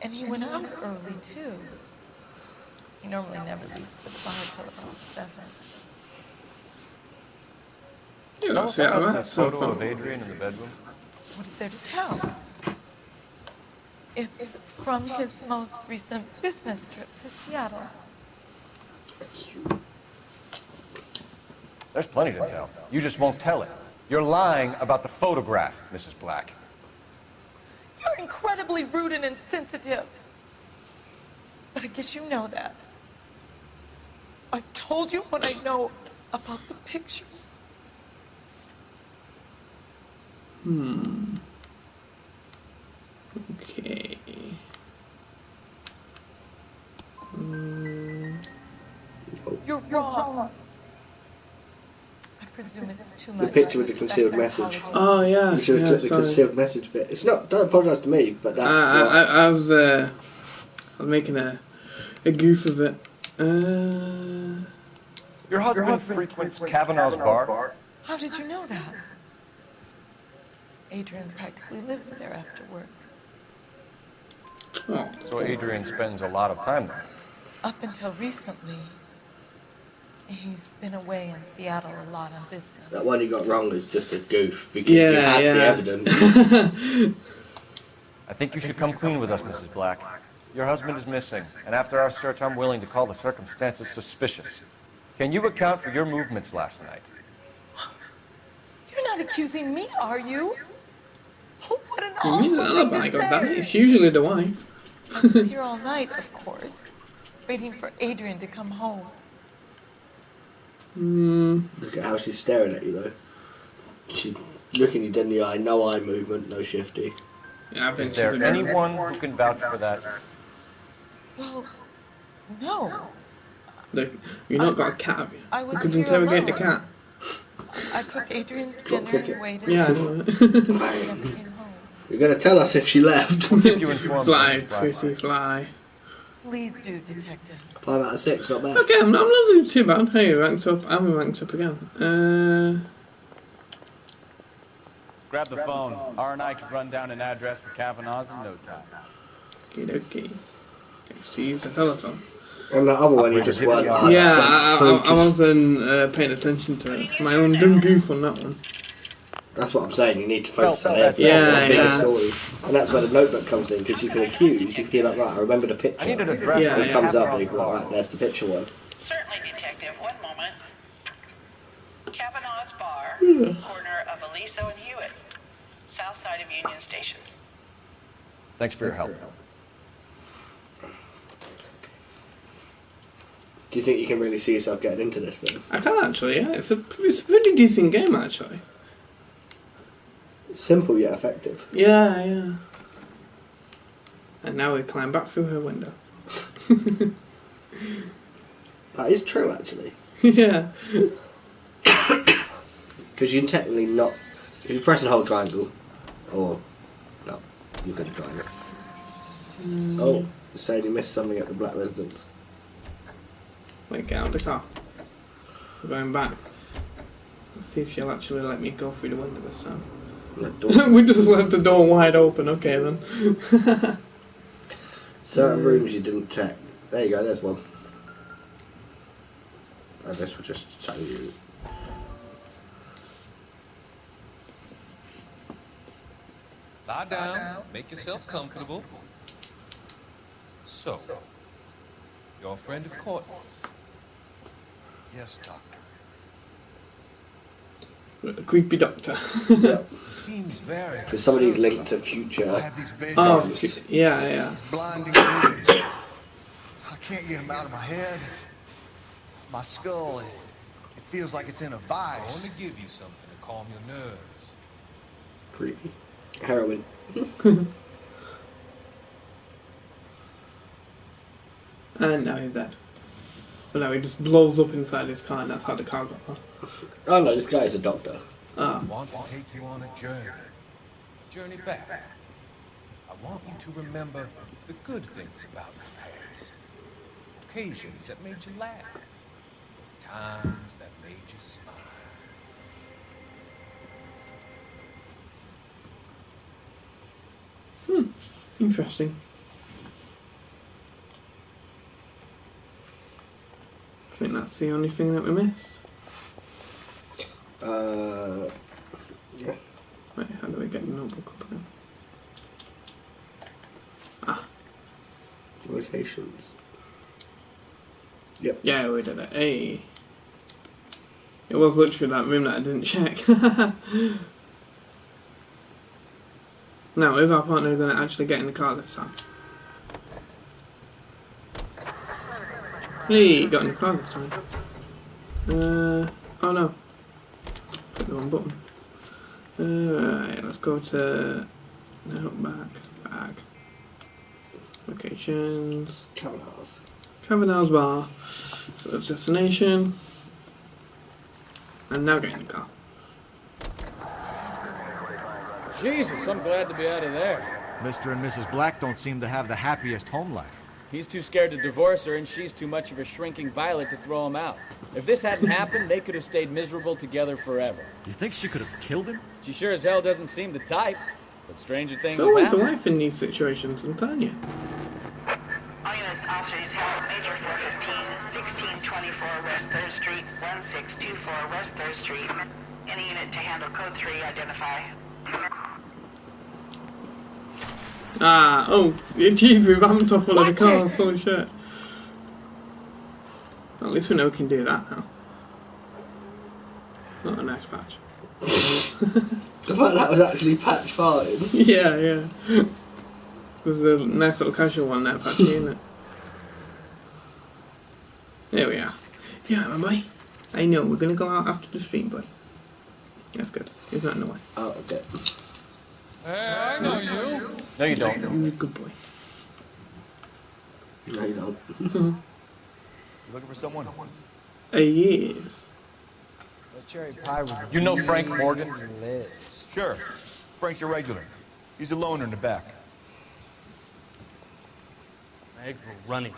And he went out early, too. He normally never leaves for the bar till about 7. You Tell got us to about that the so photo far. of Adrian in the bedroom. What is there to tell? It's from his most recent business trip to Seattle. There's plenty to tell. You just won't tell it. You're lying about the photograph, Mrs. Black. You're incredibly rude and insensitive. But I guess you know that. I told you what I know about the picture. Okay. You're wrong. I presume it's too much. The picture with the to concealed expect an message. apology. Oh yeah. You should have clicked the sorry. concealed message bit. It's not. Don't apologise to me, but that's what. I was making a goof of it. Your husband frequents Kavanaugh's bar? How did you know that? Adrian practically lives there after work. Oh. So Adrian spends a lot of time there. Up until recently, he's been away in Seattle a lot on business. That one you got wrong is just a goof because you had the evidence. I think you should come clean with us, Mrs. Black. Your husband is missing, and after our search, I'm willing to call the circumstances suspicious. Can you account for your movements last night? You're not accusing me, are you? Oh, what an You mean an awful alibi, thing to goddammit? say. It's usually the wife. I was here all night, of course, waiting for Adrian to come home. Look at how she's staring at you, though. She's looking you dead in the eye. No eye movement, no shifty. Yeah, I think Is there anyone who can vouch for that? Well, no. Look, you've not got a cat, have you? I was You could here interrogate the alone. cat. I cooked Adrian's Drop dinner kick it. and waited. Yeah, I know. He never came home. You're going to tell us if she left. We'll keep you informed. Fly, Mrs. Black. Chrissy, fly. Please do, Detective. 5 out of 6, not bad. Okay, I'm not doing too bad. Hey, ranked up. I'm ranked up again. Grab the phone. R and I can run down an address for Kavanaugh's in no time. Okay. Thanks to use the telephone. And that other one you just weren't. Yeah, I wasn't paying attention to it. My own dumb goof on that one. That's what I'm saying. You need to focus on Yeah, the bigger yeah. story, and that's where the notebook comes in because you can accuse. You can be like, right, I remember the picture. I need an address. Yeah, It comes up and you can be like, right, there's the picture one. Certainly, Detective. One moment. Kavanaugh's Bar, corner of Aliso and Hewitt, south side of Union Station. Thanks for your help. Do you think you can really see yourself getting into this then? I can actually, yeah. It's a pretty decent game, actually. Simple yet effective. Yeah, yeah. And now we climb back through her window. That is true, actually. Yeah. Because you can technically not. If you press and hold triangle, or no, you couldn't try it. Oh, you're saying you missed something at the Black Residence. Wait, get out of the car. We're going back. Let's see if she'll actually let me go through the window this time. We just left the door wide open, okay then. Certain rooms you didn't check. There you go, there's one. I guess we'll just show you. Lie down, make yourself comfortable. So, you're a friend of Courtney's? Yes, Doctor. A creepy doctor. Seems very. Because somebody's linked to future. I have these visions. Oh, yeah. These blinding visions. I can't get them out of my head. My skull, it feels like it's in a vice. I want to give you something to calm your nerves. Creepy. Heroin. And now he's dead. But now he just blows up inside his car, and that's how the car got on. Oh no, this guy is a doctor. I want to take you on a journey back. I want you to remember the good things about your past. Occasions that made you laugh. Times that made you smile. Interesting. I think that's the only thing that we missed. Yeah. Wait, how do we get the notebook up again? Locations. Yep. Yeah, we did it. Hey. It was literally that room that I didn't check. Now, is our partner going to actually get in the car this time? Hey, got in the car this time. Oh no. Click the wrong button. Right, let's go to... No, back. Locations. Cavanaugh's bar. So that's destination. And now get in the car. Jesus, I'm glad to be out of there. Mr. and Mrs. Black don't seem to have the happiest home life. He's too scared to divorce her, and she's too much of a shrinking violet to throw him out. If this hadn't happened, they could have stayed miserable together forever. You think she could have killed him? She sure as hell doesn't seem the type, but stranger things It's have always a happened. life in these situations, I'm telling you. All units, officers, help Major 415, 1624 West 3rd Street, 1624 West 3rd Street. Any unit to handle code 3, identify. Oh, jeez, we've ramped off all of the cars, holy shit. At least we know we can do that now. Oh, a nice patch. The fact that was actually patch fine. Yeah. There's a nice little casual one there, patchy, isn't it? There we are. Yeah, my boy. I know, we're gonna go out after the stream, boy. That's good. He's not in the way. Oh, okay. Hey, I know you. No, you don't. You're a good boy. No, you don't. You looking for someone? Yes. Cherry pie was. You know Frank Morgan? Sure. Frank's a regular. He's a loner in the back. My eggs were running.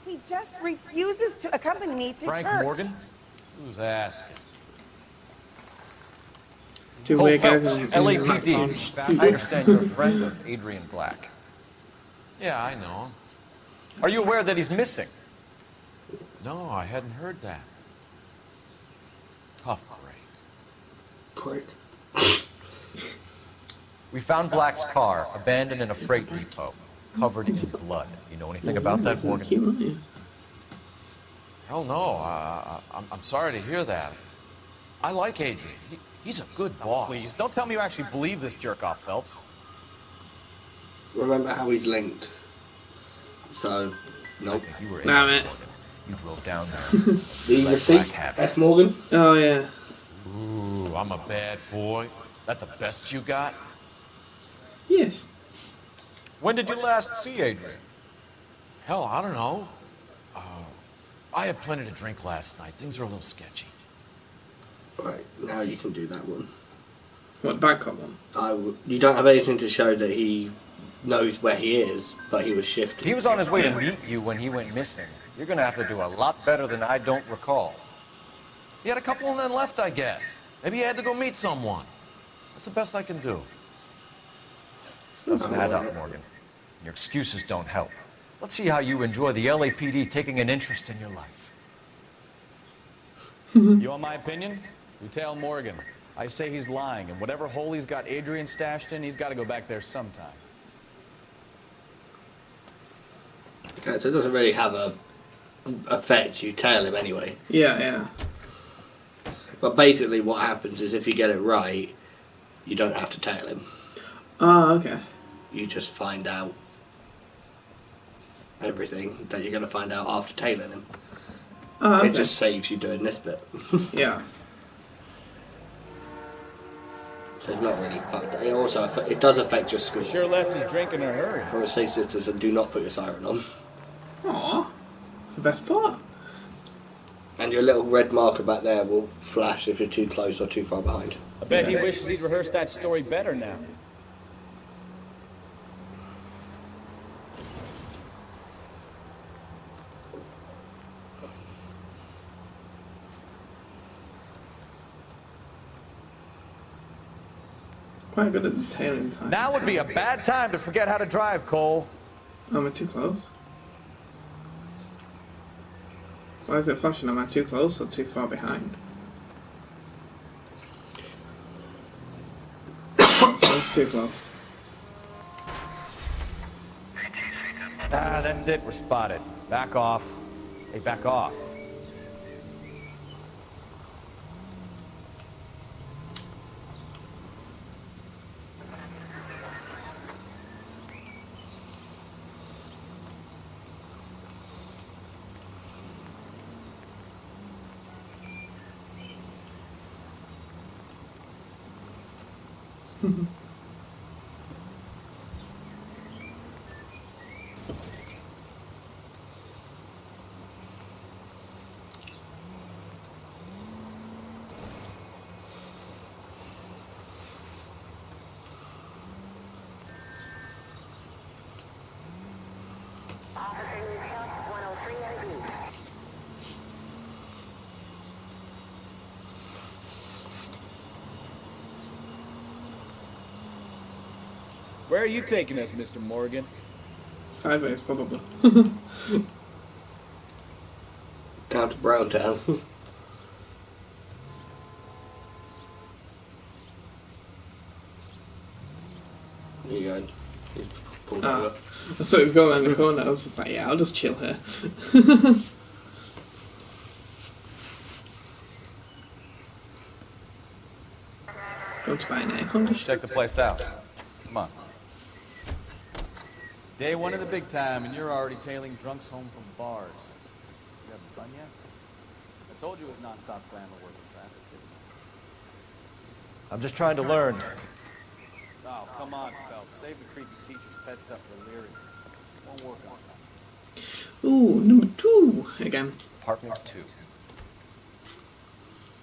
He just refuses to accompany me to Frank church. Morgan? Who's asking? Two Cole weird guys Phelps, in LAPD. I understand you're a friend of Adrian Black. Yeah, I know him. Are you aware that he's missing? No, I hadn't heard that. Tough break. We found Black's car abandoned in a freight depot, covered in blood. You know anything about that, Morgan? Hell no. I'm sorry to hear that. I like Adrian. He's a good boss. Please, don't tell me you actually believe this jerk-off, Phelps. Remember how he's linked. So, nope. You were Damn it. You drove down there. The receipt, F. Morgan. Oh, yeah. Ooh, I'm a bad boy. That the best you got? Yes. When did you last see Adrian? Hell, I don't know. I had plenty to drink last night. Things are a little sketchy. Right, now you can do that one. What, backup one? You don't have anything to show that he knows where he is, but he was shifted. He was on his way to meet you when he went missing. You're going to have to do a lot better than I don't recall. He had a couple and then left, I guess. Maybe he had to go meet someone. That's the best I can do. This doesn't add up, Morgan. Your excuses don't help. Let's see how you enjoy the LAPD taking an interest in your life. You want my opinion? You tell Morgan. I say he's lying, and whatever hole he's got Adrian stashed in, he's got to go back there sometime. Okay, so it doesn't really have a effect. You tell him anyway. Yeah. But basically what happens is if you get it right, you don't have to tail him. Oh, okay. You just find out everything that you're going to find out after tailing him. Oh, okay. It just saves you doing this bit. Yeah. So it's not really fucked. It also it does affect your score. Sure left his drink in a hurry. I would say, citizen, do not put your siren on. Aw, it's the best part. And your little red marker back there will flash if you're too close or too far behind. I bet he wishes he'd rehearsed that story better now. Quite good at the tailing time. Now would be a bad time to forget how to drive, Cole. Am I too close? Why is it flashing? Am I too close or too far behind? It's too close. Ah, that's it. We're spotted. Back off. Hey, back off. Where are you taking us, Mr. Morgan? Sideways, probably. Down to Browntown. There you go. He's pulled over. I thought he was going around the corner. I was just like, yeah, I'll just chill here. Going to buy an air conditioner. Check the place out. Come on. Day one of the big time, and you're already tailing drunks home from bars. You haven't done yet? I told you it was non-stop glamour work in traffic, didn't I? I'm just trying to learn. Oh, come on, Phelps. Save the creepy teacher's pet stuff for Leary. Won't work on that. Ooh, number 2 again. Apartment 2.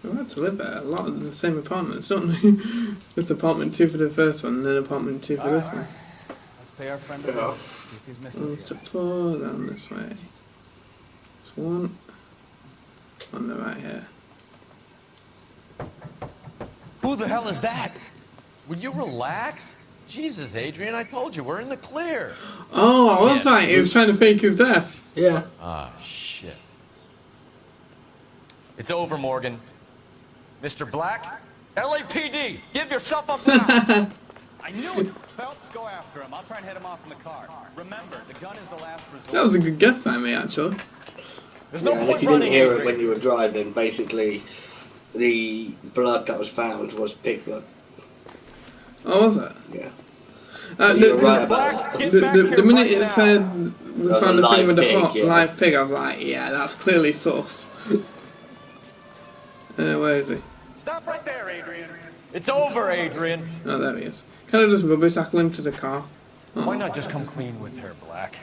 Well, that's a little bit. A lot of the same apartments, don't they? Just apartment 2 for the first one, and then apartment 2 for this one. Let's pay our friend a visit. See if he's missed us yet. To 4 down this way. There's one on the right here. Who the hell is that? Will you relax? Jesus, Adrian, I told you, we're in the clear. Oh, I was right. He was trying to fake his death. Yeah. Ah, shit. It's over, Morgan. Mr. Black? LAPD, give yourself up now! I knew it! Phelps, go after him. I'll try and head him off in the car. Remember, the gun is the last resort. That was a good guess by me, actually. There's no and point if you didn't hear it Adrian. when you were driving, basically, the blood that was found was pig blood. Oh, was it? Yeah. The, right about the minute it said we That was found a the thing live with the pig, hot yeah. live pig, I was like, yeah, that's clearly sus. Where is he? Stop right there, Adrian. It's over, Adrian. Oh, there he is. Can I just rubber tackle him to the car? Oh. Why not just come clean with her, Black?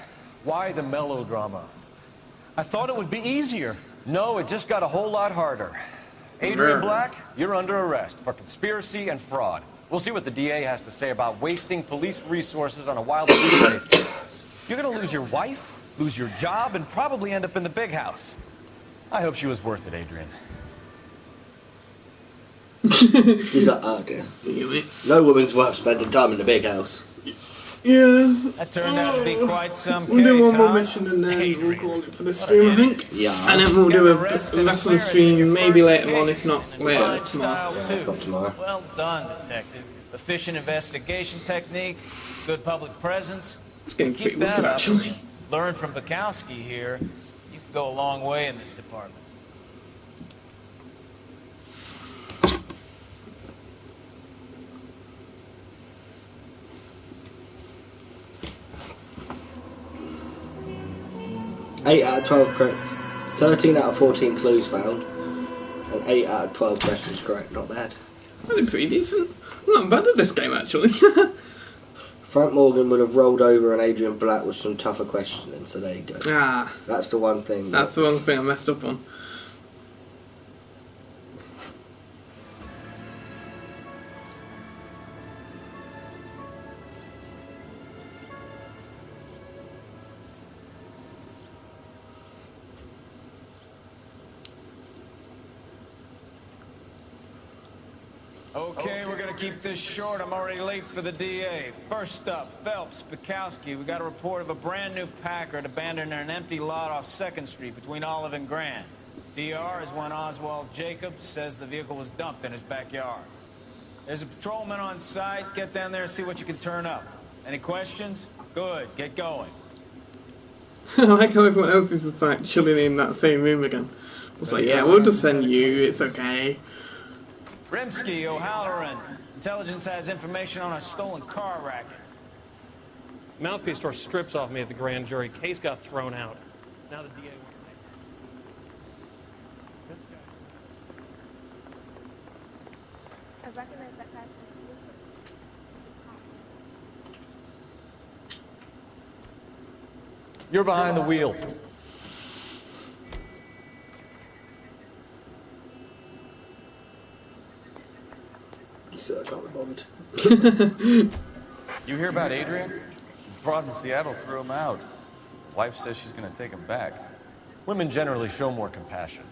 Why the melodrama? I thought it would be easier. No, it just got a whole lot harder. Adrian Black, you're under arrest for conspiracy and fraud. We'll see what the DA has to say about wasting police resources on a wild goose chase like this. You're gonna lose your wife, lose your job, and probably end up in the big house. I hope she was worth it, Adrian. He's like, oh dear. No woman's worth spending time in the big house. Yeah. That turned out to be quite some We'll do case, one more huh? mission and then we'll call it for the stream, I think. Yeah. And then we'll do a lesson stream maybe later on, if not later tomorrow. Style, too. Tomorrow. Well done, detective. Efficient investigation technique, good public presence. It's getting Keep pretty that wicked, up. actually. Learn from Bukowski here. You can go a long way in this department. 8 out of 12 correct. 13 out of 14 clues found. And 8 out of 12 questions correct. Not bad. I did pretty decent. I'm not bad at this game, actually. Frank Morgan would have rolled over and Adrian Black with some tougher questioning, so there you go. Ah. That's the one thing. That's the one thing I messed up on. Okay, we're gonna keep this short. I'm already late for the DA. First up, Phelps, Bukowski. We got a report of a brand new Packard abandoned in an empty lot off 2nd Street between Olive and Grand. DR is one Oswald Jacobs says the vehicle was dumped in his backyard. There's a patrolman on site. Get down there and see what you can turn up. Any questions? Good, get going. I like how everyone else is just like chilling in that same room again. I was like, yeah, we'll just send you, it's okay. Rimsky, O'Halloran. Intelligence has information on a stolen car racket. Mouthpiece tore strips off me at the grand jury. Case got thrown out. Now the DA... This guy... I recognize that guy from You're behind the wheel. You hear about Adrian? Brought in Seattle, threw him out. Wife says she's gonna take him back. Women generally show more compassion.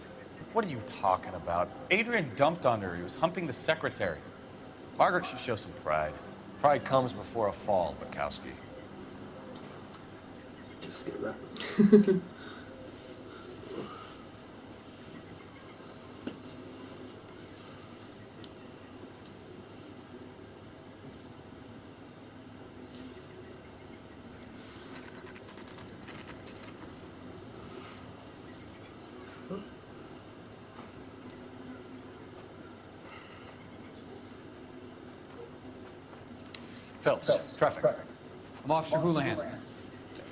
What are you talking about? Adrian dumped on her. He was humping the secretary. Margaret should show some pride. Pride comes before a fall, Bukowski. Just skip that. Phelps, traffic. I'm Officer Houlihan.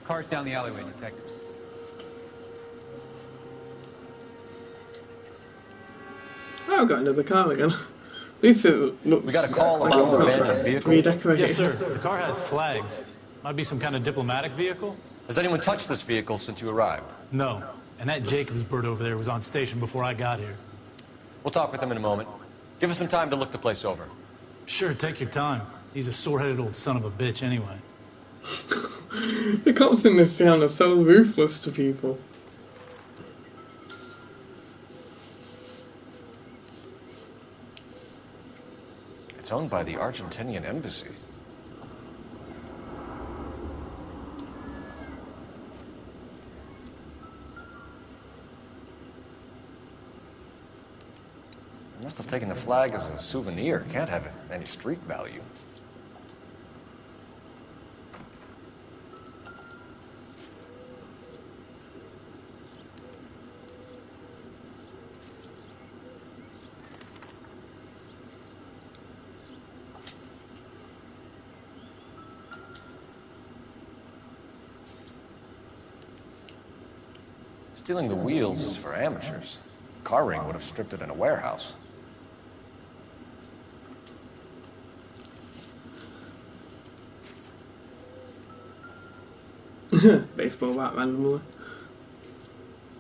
Car's down the alleyway, detectives. Oh, I've got another car again. At least it looks We got a call like about it's an not abandoned vehicle. redecorated. Yes, sir. The car has flags. Might be some kind of diplomatic vehicle. Has anyone touched this vehicle since you arrived? No. And that Jacobs bird over there was on station before I got here. We'll talk with him in a moment. Give us some time to look the place over. Sure, take your time. He's a sore-headed old son of a bitch anyway. The cops in this town are so ruthless to people. It's owned by the Argentinian embassy. They must have taken the flag as a souvenir. Can't have any street value. Stealing the wheels is for amateurs. Car ring would have stripped it in a warehouse. Baseball bat randomly.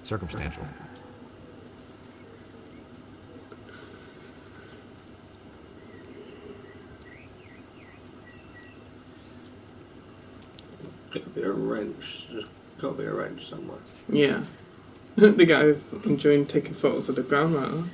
Circumstantial. Gotta be a wrench. There's gotta be a wrench somewhere. Yeah. The guy's enjoying taking photos of the ground right now.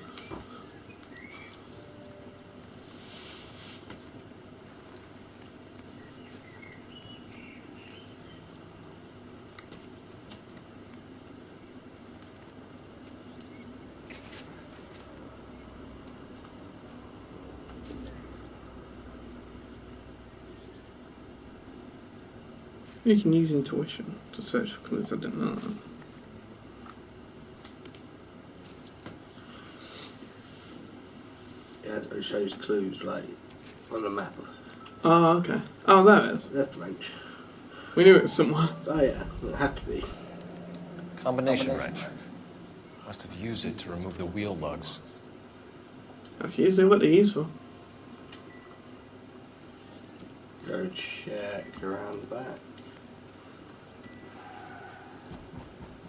You can use intuition to search for clues, I didn't know that. Yeah, it shows clues like on the map. Oh, okay. Oh, there it is. That's the wrench. We knew it was somewhere. Oh yeah, it had to be. Combination wrench. Must have used it to remove the wheel lugs. That's usually what they use for. Go check around the back.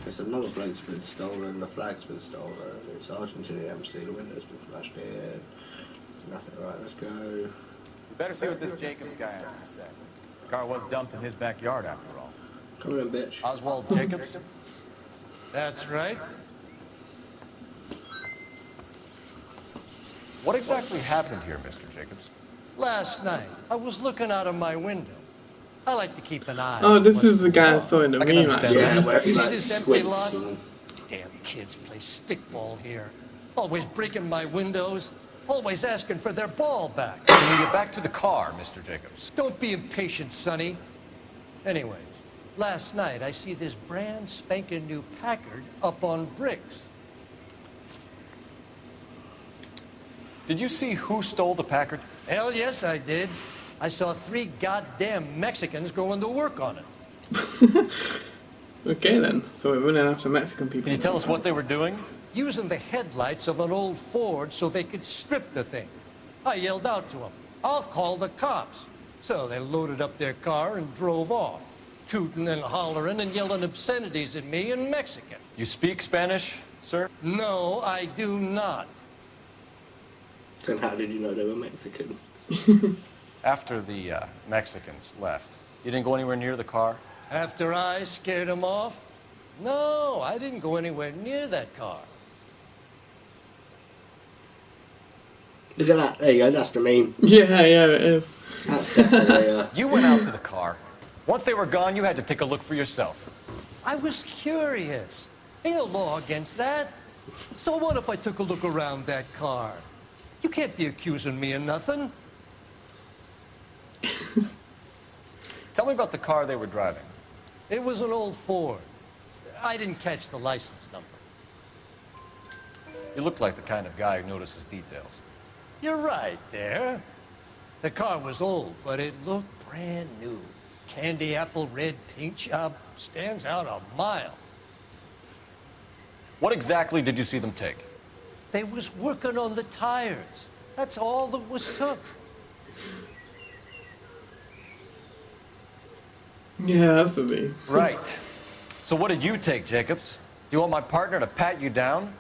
There's another plate's been stolen, the flag's been stolen, it's Argentina embassy, the window's been smashed in. Nothing. Right, let's go. You better see what this Jacobs guy has to say. The car was dumped in his backyard after all. Come in, bitch. Oswald Jacobs? That's right. What exactly happened here, Mr. Jacobs? Last night, I was looking out of my window. I like to keep an eye. Oh, this is the guy I saw in the meme, actually. Yeah, where he See like this empty lot? squints and... Damn kids play stickball here. Always breaking my windows. Always asking for their ball back. Can we get back to the car, Mr. Jacobs? Don't be impatient, Sonny. Anyways, last night I see this brand spanking new Packard up on bricks. Did you see who stole the Packard? Hell yes, I did. I saw 3 goddamn Mexicans going to work on it. Okay then, so we're running after Mexican people. Can you tell us what they were doing? Using the headlights of an old Ford so they could strip the thing. I yelled out to them, "I'll call the cops." So they loaded up their car and drove off, tooting and hollering and yelling obscenities at me in Mexican. You speak Spanish, sir? No, I do not. Then how did you know they were Mexican? After the Mexicans left, you didn't go anywhere near the car? After I scared them off? No, I didn't go anywhere near that car. Look at that. There you go. That's the meme. Yeah, it is. That's definitely. You went out to the car. Once they were gone, you had to take a look for yourself. I was curious. Ain't no law against that. So what if I took a look around that car? You can't be accusing me of nothing. Tell me about the car they were driving. It was an old Ford. I didn't catch the license number. You look like the kind of guy who notices details. You're right there. The car was old, but it looked brand new. Candy apple red paint job stands out a mile. What exactly did you see them take? They was working on the tires. That's all that was took. Yeah, that's a me. Right. So what did you take, Jacobs? Do you want my partner to pat you down?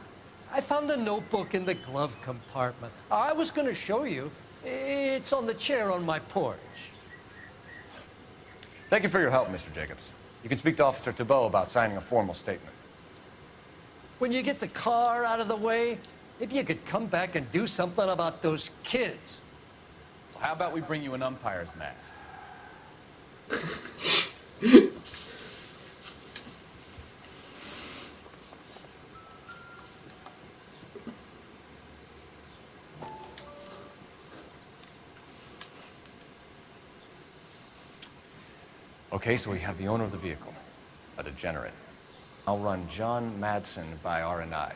I found a notebook in the glove compartment. I was going to show you. It's on the chair on my porch. Thank you for your help, Mr. Jacobs. You can speak to Officer Thibault about signing a formal statement. When you get the car out of the way, maybe you could come back and do something about those kids. Well, how about we bring you an umpire's mask? Okay, so we have the owner of the vehicle, a degenerate. I'll run John Madsen by R&I.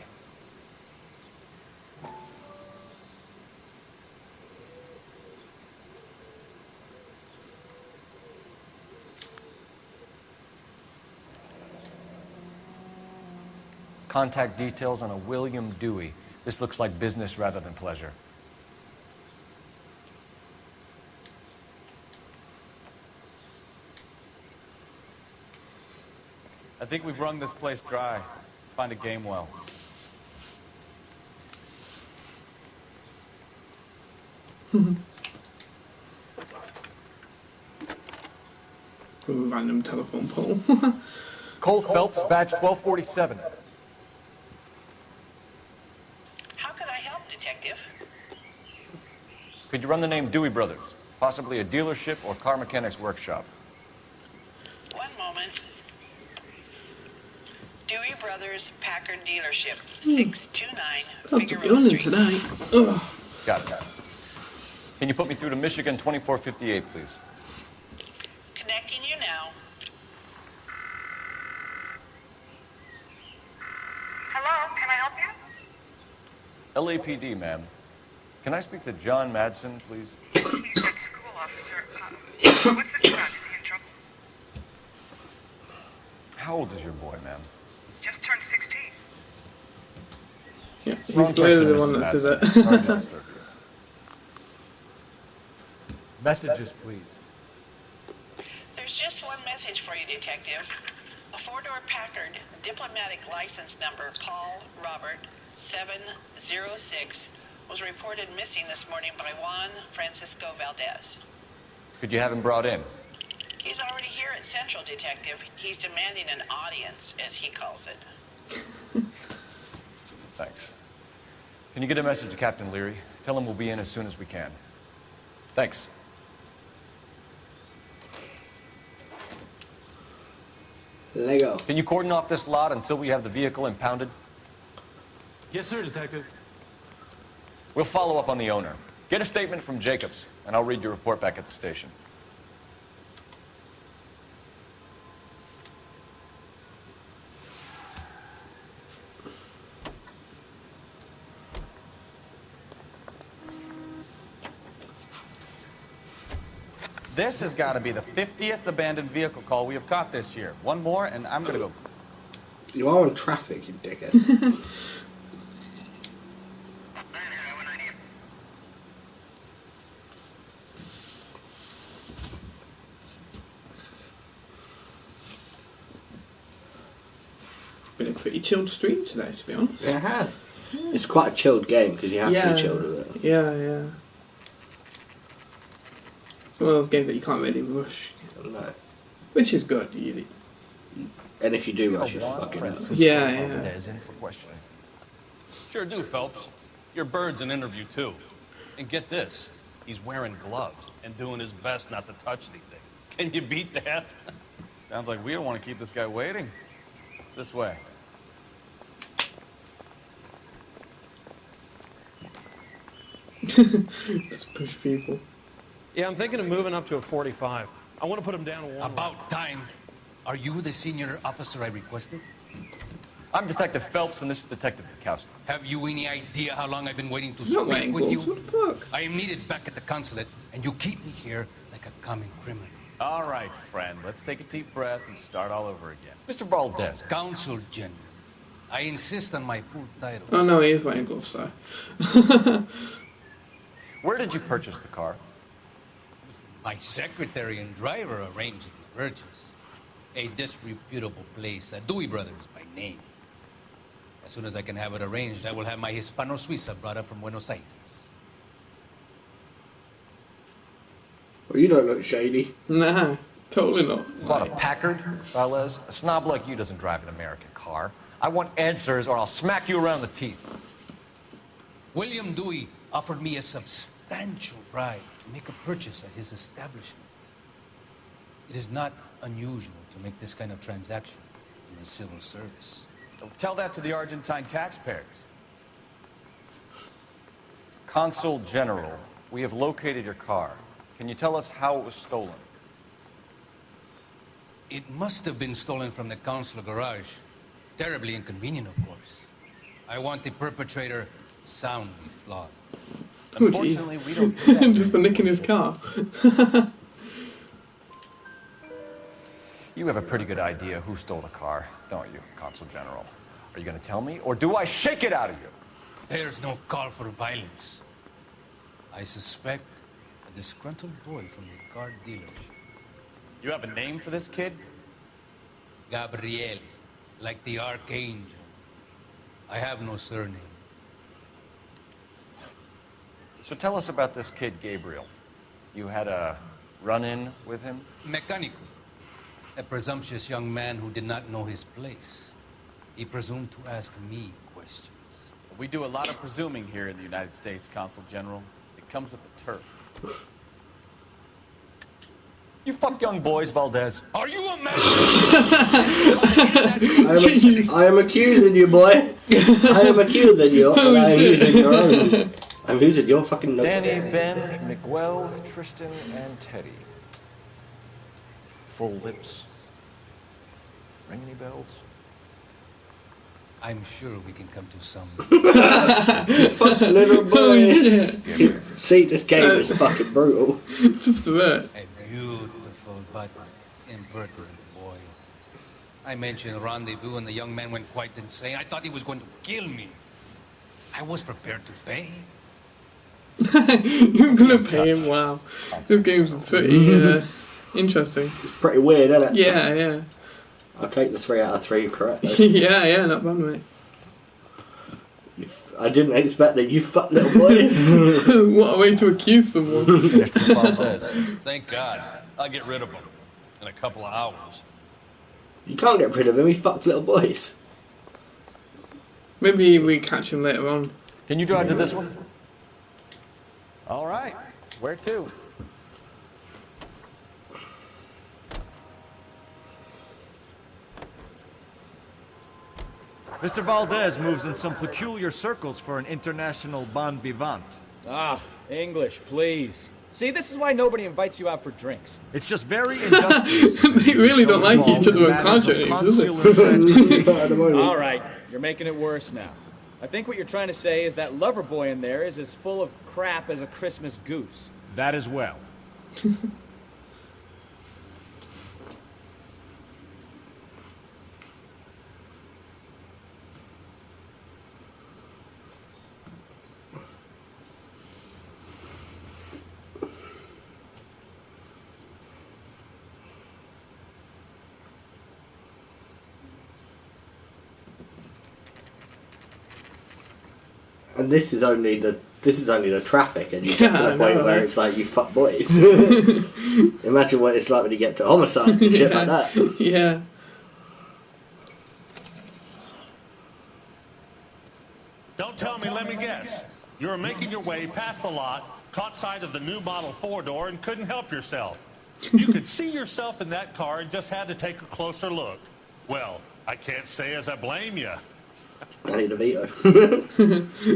Contact details on a William Dewey. This looks like business rather than pleasure. I think we've wrung this place dry. Let's find a game well. Random telephone pole. Cole Phelps, badge 1247. How can I help, Detective? Could you run the name Dewey Brothers? Possibly a dealership or car mechanics workshop. One moment. Dewey Brothers Packard Dealership, 629 Got to be on him tonight. Ugh. Got it. Can you put me through to Michigan 2458, please? Connecting you now. Hello, can I help you? LAPD, ma'am. Can I speak to John Madsen, please? He's at school, officer. What's this about? Is he in trouble? How old is your boy, ma'am? Just Yeah, he's Wrong clearly person, the one Mrs. that did Madsen. it. Sorry to disturb you. Messages, please. There's just one message for you, Detective. A four-door Packard, diplomatic license number Paul Robert 706, was reported missing this morning by Juan Francisco Valdez. Could you have him brought in? He's already here at Central, Detective. He's demanding an audience, as he calls it. Thanks. Can you get a message to Captain Leary? Tell him we'll be in as soon as we can. Thanks. Lego. Can you cordon off this lot until we have the vehicle impounded? Yes, sir, Detective. We'll follow up on the owner. Get a statement from Jacobs, and I'll read your report back at the station. This has got to be the 50th abandoned vehicle call we have caught this year. One more, and I'm going to go. You are on traffic, you dickhead. Been a pretty chilled stream today, to be honest. It has. It's quite a chilled game because you have to be chilled with it. Yeah, yeah. It's one of those games that you can't really rush. No. Which is good. And if you do rush, you're fucking up. Yeah, yeah. In for questioning. Sure do, Phelps. Your bird's an interview, too. And get this, he's wearing gloves and doing his best not to touch anything. Can you beat that? Sounds like we don't want to keep this guy waiting. It's this way. Just push people. Yeah, I'm thinking of moving up to a 45. I want to put him down to one. About time. Are you the senior officer I requested? I'm Detective Phelps, and this is Detective Bukowski. Have you any idea how long I've been waiting to Not speak with you? What the fuck? I am needed back at the consulate, and you keep me here like a common criminal. All right, friend. Let's take a deep breath and start all over again. Mr. Valdez. Consul General. I insist on my full title. Oh no, he is wearing gloves, so. Where did you purchase the car? My secretary and driver arranged the purchase. A disreputable place, Dewey Brothers by name. As soon as I can have it arranged, I will have my Hispano Suiza brought up from Buenos Aires. Well, you don't look shady. Nah, totally not. Bought a Packard, fellas? A snob like you doesn't drive an American car. I want answers or I'll smack you around the teeth. William Dewey offered me a substantial bribe to make a purchase at his establishment. It is not unusual to make this kind of transaction in the civil service. Tell that to the Argentine taxpayers. Consul General, we have located your car. Can you tell us how it was stolen? It must have been stolen from the consular garage. Terribly inconvenient, of course. I want the perpetrator soundly flogged. Oh, Unfortunately, we don't do that. Just for nicking his car. You have a pretty good idea who stole the car, don't you, Consul General? Are you going to tell me, or do I shake it out of you? There's no call for violence. I suspect a disgruntled boy from the car dealership. You have a name for this kid? Gabriel, like the archangel. I have no surname. So tell us about this kid, Gabriel. You had a run-in with him? Mecánico. A presumptuous young man who did not know his place. He presumed to ask me questions. We do a lot of presuming here in the United States, Consul General. It comes with the turf. You fuck young boys, Valdez. Are you a man? I am accusing you, boy. I am accusing you, and I am using your own. I'm using your fucking notebook. Danny, Ben, Miguel, Tristan, and Teddy. Full lips. Ring any bells? I'm sure we can come to some. Fuck little boys. See, this game is fucking brutal. Just a bit. A beautiful but impertinent boy. I mentioned rendezvous and the young man went quite insane. I thought he was going to kill me. I was prepared to pay. You're gonna pay him? Wow. This game's pretty interesting. It's pretty weird, isn't it? Yeah, yeah. I'll take the 3 out of 3 correct. Yeah, not bad, mate. I didn't expect that, you fuck little boys. What a way to accuse someone. Finished with Valdez. Thank God. I'll get rid of him in a couple of hours. You can't get rid of him, he fucked little boys. Maybe we catch him later on. Can you drive to this one? All right. Where to? Mr. Valdez moves in some peculiar circles for an international bon vivant. Ah, English, please. See, this is why nobody invites you out for drinks. It's just very industrious. They really don't like each other on contracts, do they? All right, you're making it worse now. I think what you're trying to say is that lover boy in there is as full of crap as a Christmas goose. That as well. And this is only the traffic, and you get to the point where it's like, you fuck boys. Imagine what it's like when you get to homicide and shit like that. Yeah. Don't tell me, let me guess. You were making your way past the lot, caught sight of the new model 4-door, and couldn't help yourself. You could see yourself in that car and just had to take a closer look. Well, I can't say as I blame you. Danny DeVito.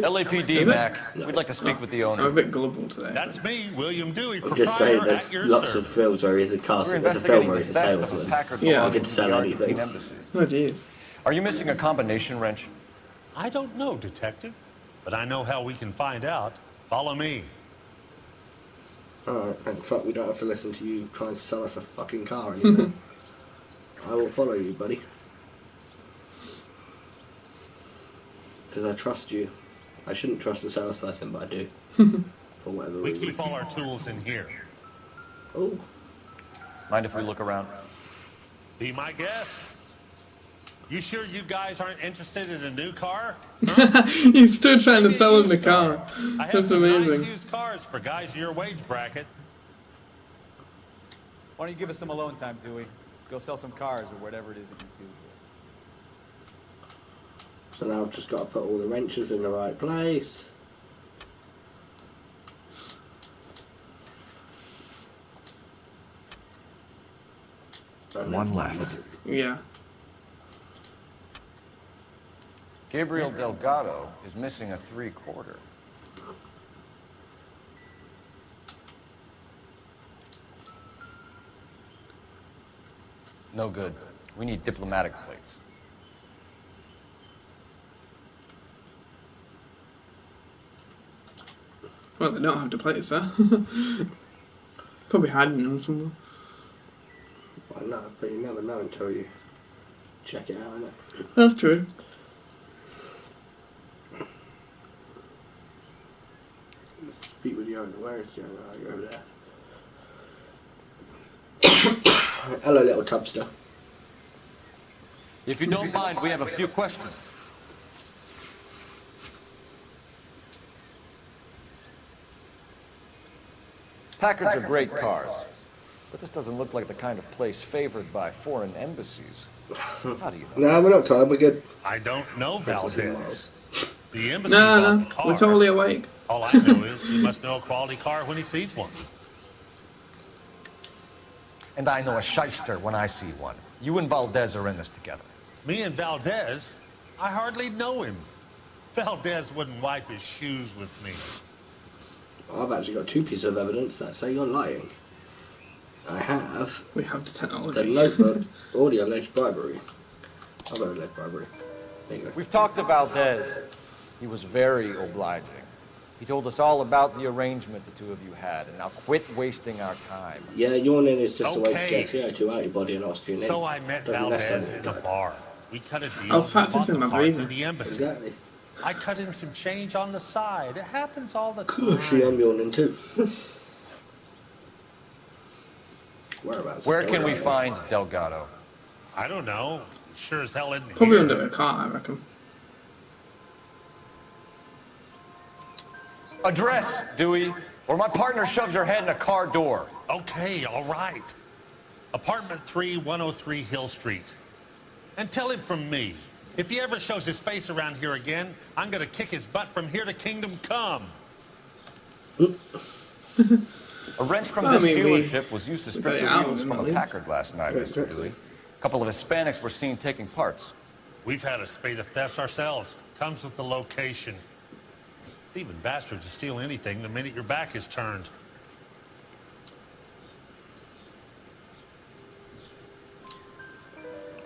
LAPD, Mac. We'd like to speak with the owner. I'm a bit gullible today. That's me, William Dewey, I'm just saying, proprietor there's at your lots service. of films where he's a there's a film where he's a salesman. Yeah. He could sell anything. Oh, jeez. Are you missing a combination wrench? I don't know, Detective, but I know how we can find out. Follow me. Alright, and fuck, we don't have to listen to you try and sell us a fucking car anymore. I will follow you, buddy. Because I trust you. I shouldn't trust the salesperson, but I do. For whatever We reason. keep all our tools in here. Oh. Mind if we look around? Be my guest. You sure you guys aren't interested in a new car? He's still trying to sell him the car. I have That's some amazing. nice used cars for guys in your wage bracket. Why don't you give us some alone time, Dewey? Go sell some cars or whatever it is that you do. So now I've just got to put all the wrenches in the right place. One left. Yeah. Gabriel Delgado is missing a 3/4. No good. We need diplomatic plates. Well, they don't have to play it, sir. Probably hiding them somewhere. Well, no, but you never know until you check it out, innit? That's true. Let's speak with the owner. Where is the owner? Oh, you're over there. Hello, little tubster. If you don't mind, we have a few questions. Packards are great cars, but this doesn't look like the kind of place favored by foreign embassies. How do you know? No, we're not tired. We're good. I don't know Valdez. The embassy No, bought no, the car. we're totally awake. All I know is he must know a quality car when he sees one. And I know a shyster when I see one. You and Valdez are in this together. Me and Valdez? I hardly know him. Valdez wouldn't wipe his shoes with me. I've actually got 2 pieces of evidence that say you're lying. I have. We have the technology. The notebook or the alleged bribery. I've got alleged bribery. There you go. We've talked to Valdez. He was very obliging. He told us all about the arrangement the two of you had, and now quit wasting our time. Yeah, yawning is just a way to Okay. get CO2 out of your body and ask your name. So I met Doesn't Valdez necessarily in a matter. bar. We cut a deal I was and bought practicing the my car through breathing. the embassy. Exactly. I cut him some change on the side. It happens all the time. See, I'm yawning too. Whereabouts? Where can we find Delgado? I don't know. He sure as hell isn't Probably here. under a car, I reckon. Address, Dewey, or my partner shoves her head in a car door. Okay, all right. Apartment 3, 103 Hill Street. And tell him from me, if he ever shows his face around here again, I'm gonna kick his butt from here to Kingdom Come. A wrench from this dealership was used to strip the wheels from a Packard last night, Mr. Dewey. A couple of Hispanics were seen taking parts. We've had a spate of thefts ourselves. Comes with the location. Thieving bastards to steal anything the minute your back is turned.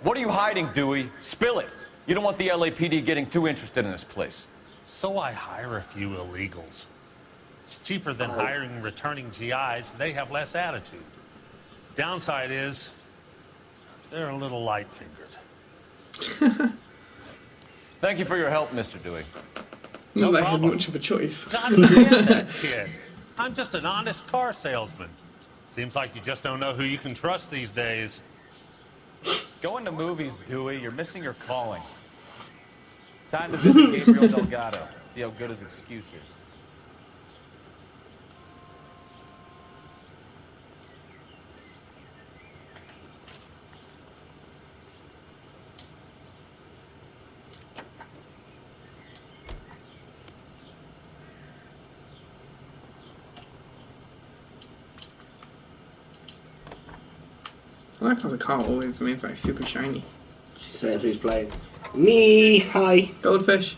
What are you hiding, Dewey? Spill it. You don't want the LAPD getting too interested in this place. So I hire a few illegals. It's cheaper than hiring returning GIs. They have less attitude. Downside is, they're a little light-fingered. Thank you for your help, Mr. Dewey. Not that I had much of a choice. God damn that kid. I'm just an honest car salesman. Seems like you just don't know who you can trust these days. Going to movies, Dewey. You're missing your calling. Time to visit Gabriel Delgado. See how good his excuse is. I like how the car always remains like super shiny. She's saying who's playing. Me, hi. Goldfish.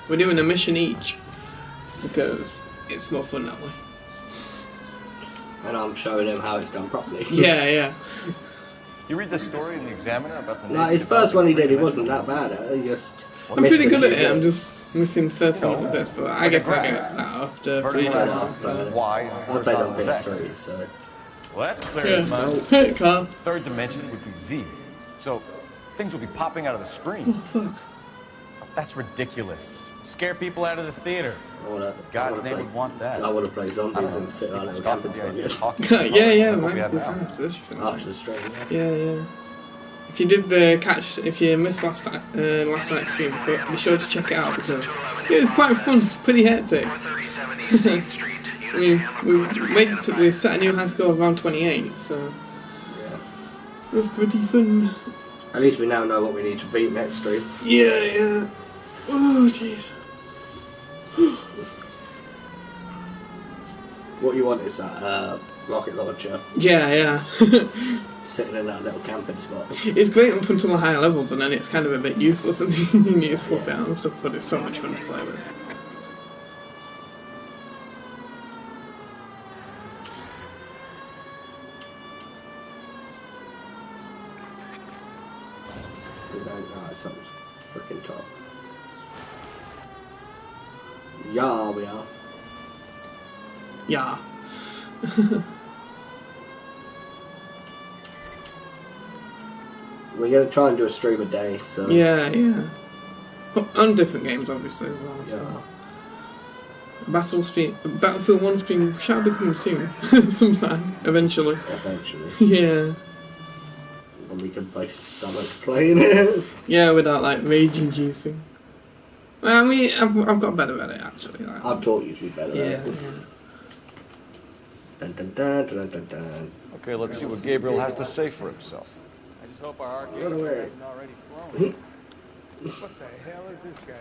We're doing a mission each because it's more fun that way. And I'm showing him how it's done properly. Yeah. You read the story in the Examiner about the... Like, his first one he did, he wasn't that bad. He just... I'm pretty good at it. I'm just missing certain little bits, but I guess I get that after 3 times. Y, I played on PS3, so... Well, that's clear as mud. Third dimension would be Z. So, things would be popping out of the screen. Oh, fuck. That's ridiculous. Scare people out of the theater. God's name would want that. I want to play zombies and sit on a little camping spot. Yeah, man. After the stream, yeah. If you did the catch, if you missed last night's stream, be sure to check it out because it was quite fun, pretty hectic. I mean, we set a new high score of around 28, so yeah, it was pretty fun. At least we now know what we need to beat next stream. Yeah. Oh, jeez. What you want is that rocket launcher. Yeah. Sitting in that little camping spot. It's great up until the higher levels, and then it's kind of a bit useless, and you need to swap it out and stuff. But it's so much fun to play with. It's not freaking top. Yeah, we are. Yeah. We're going to try and do a stream a day, so... Yeah. On different games, obviously, as well. So. Battlefield 1 stream shall be coming soon. Sometime, eventually. Yeah. And we can both stomach playing it. Yeah, without, like, rage-inducing. Well, I mean, I've got better at it, actually. Like, I've taught you to be better at it. Dun. Okay, let's see what Gabriel has to say for himself. I just hope our arcade Run away. hasn't already flown. What the hell is this guy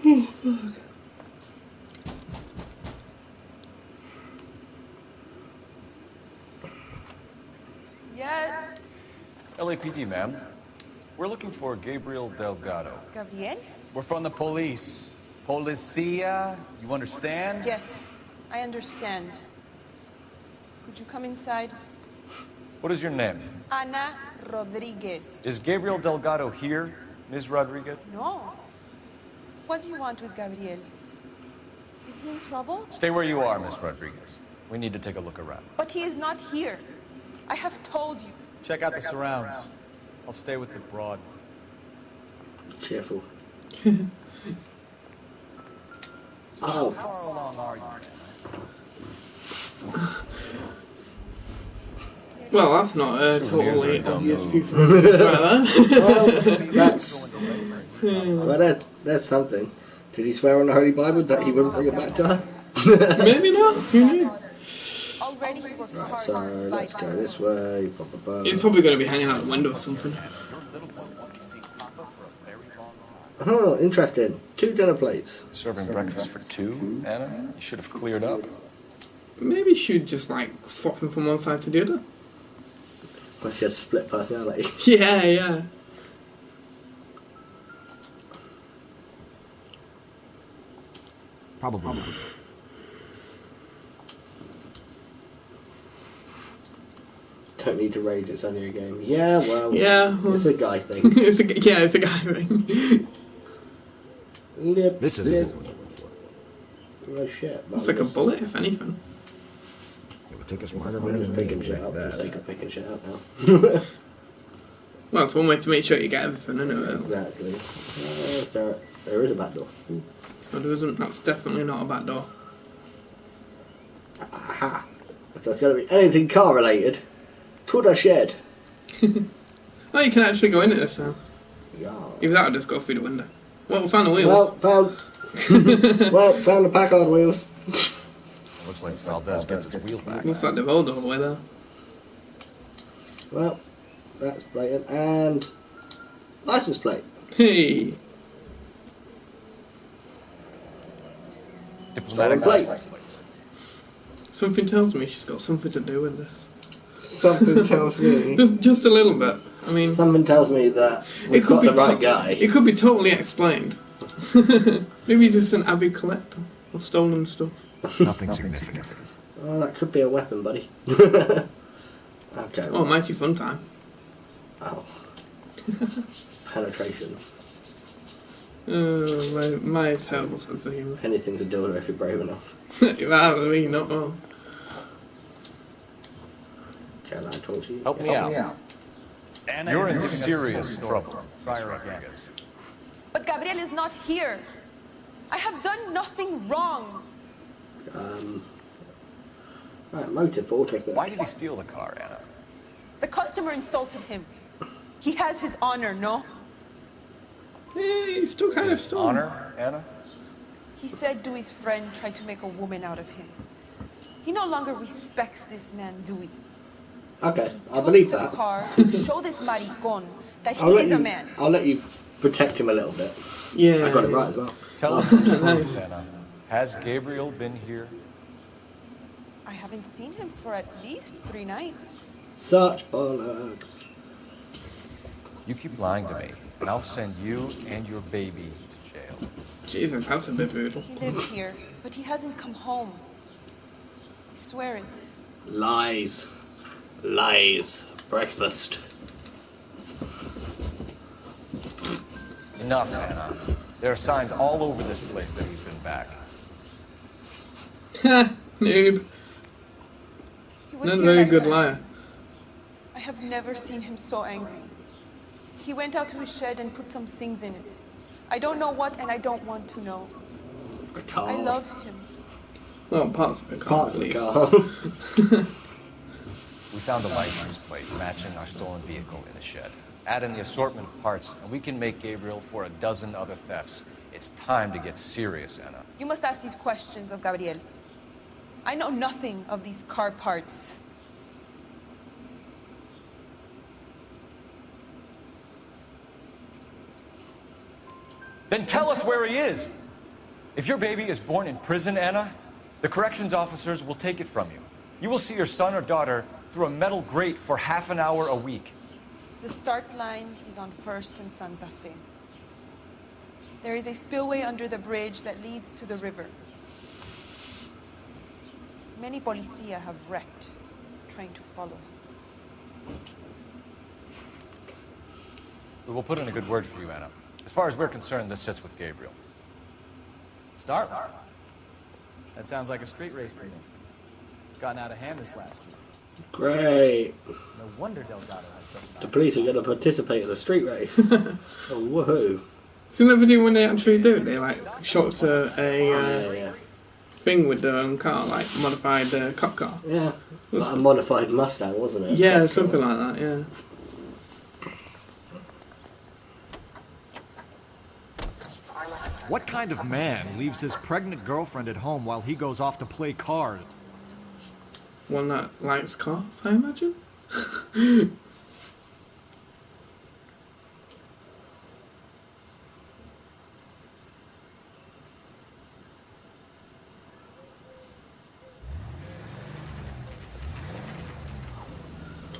doing? Oh, fuck. Yeah. LAPD, ma'am. We're looking for Gabriel Delgado. Gabriel? We're from the police. Policia, you understand? Yes, I understand. Could you come inside? What is your name? Ana Rodriguez. Is Gabriel Delgado here, Ms. Rodriguez? No. What do you want with Gabriel? Is he in trouble? Stay where you are, Miss Rodriguez. We need to take a look around. But he is not here. I have told you. Check out the surrounds. I'll stay with the broad. Careful. How far along are you? Well, that's not a totally obvious piece of news right there. Well, there's something. Did he swear on the Holy Bible that he wouldn't bring it back to her? Maybe not. Who knew? Already he works Right, hard. so let's go this way. He's probably going to be hanging out the window or something. Oh, interesting. 2 dinner plates. Serving breakfast for 2, Anna? You should have cleared up. Maybe you should just like swap him from one side to the other. Well, she has split personality. Yeah. Probably. Don't need to rage, it's only a game. Yeah, well, it's a guy thing. It's a guy thing. This is oh shit. It's like a bullet, if anything. It would take a smarter man to picking shit up for the sake of picking shit up now. Well, it's one way to make sure you get everything, isn't it? Exactly. There is a back door. No, there isn't. That's definitely not a back door. Aha. So it's going to be anything car related. To the shed. Oh, you can actually go in it this time. Yeah. If that, I'd just go through the window. Well, we found the wheels. Well, found the Packard wheels. Looks like Valdez gets his wheel back. Looks like they've rolled all the way there. Well, that's blatant. And license plate. Hey. Diplomatic plate. license plates. Something tells me she's got something to do with this. Something tells me. Just a little bit. I mean, something tells me that we've got the right guy. It could be totally explained. Maybe just an avid collector of stolen stuff. Nothing significant. Oh, that could be a weapon, buddy. Okay. Oh, mighty fun time. Oh. Penetration. My terrible sense of humour. Anything's a dildo if you're brave enough. Really, not wrong. Can I talk to you? Help me out. Anna You're in is serious trouble. Try her again. But Gabriel is not here. I have done nothing wrong. Right, motive for auto theft. Why did he steal the car, Anna? The customer insulted him. He has his honor, no? Hey, he's still kind of stoned. Honor, Anna? He said Dewey's friend tried to make a woman out of him. He no longer respects this man, Dewey. Okay, I believe The that. car to show this maricon that he is a man. I'll let you protect him a little bit. Yeah. I got it right as well. Tell us the truth, Anna. Has Gabriel been here? I haven't seen him for at least 3 nights. Such bollocks. You keep lying to me, and I'll send you and your baby to jail. Jesus, that's a bit brutal. He lives here, but he hasn't come home. I swear it. Lies. Lies. Breakfast. Enough, Anna. There are signs all over this place that he's been back. Noob. He was Not a here very last good night. liar. I have never seen him so angry. He went out to his shed and put some things in it. I don't know what, and I don't want to know. A car. I love him. Well, parts of the car. Parts at of the least. car. We found a license plate matching our stolen vehicle in the shed. Add in the assortment of parts, and we can make Gabriel for a dozen other thefts. It's time to get serious, Anna. You must ask these questions of Gabriel. I know nothing of these car parts. Then tell us where he is. If your baby is born in prison, Anna, the corrections officers will take it from you. You will see your son or daughter through a metal grate for half an hour a week. The start line is on 1st and Santa Fe. There is a spillway under the bridge that leads to the river. Many policia have wrecked trying to follow. We will put in a good word for you, Anna. As far as we're concerned, this sits with Gabriel. Start? That sounds like a street race to me. It's gotten out of hand this last year. Great. No wonder Delgado has such an The police are going to participate in a street race. Oh, woohoo. So in the video when they actually do it, they like shot to a thing with their own car, like modified cop car. Yeah, like a modified Mustang, wasn't it? Yeah, something like that, yeah. What kind of man leaves his pregnant girlfriend at home while he goes off to play cards? One that likes cars, I imagine?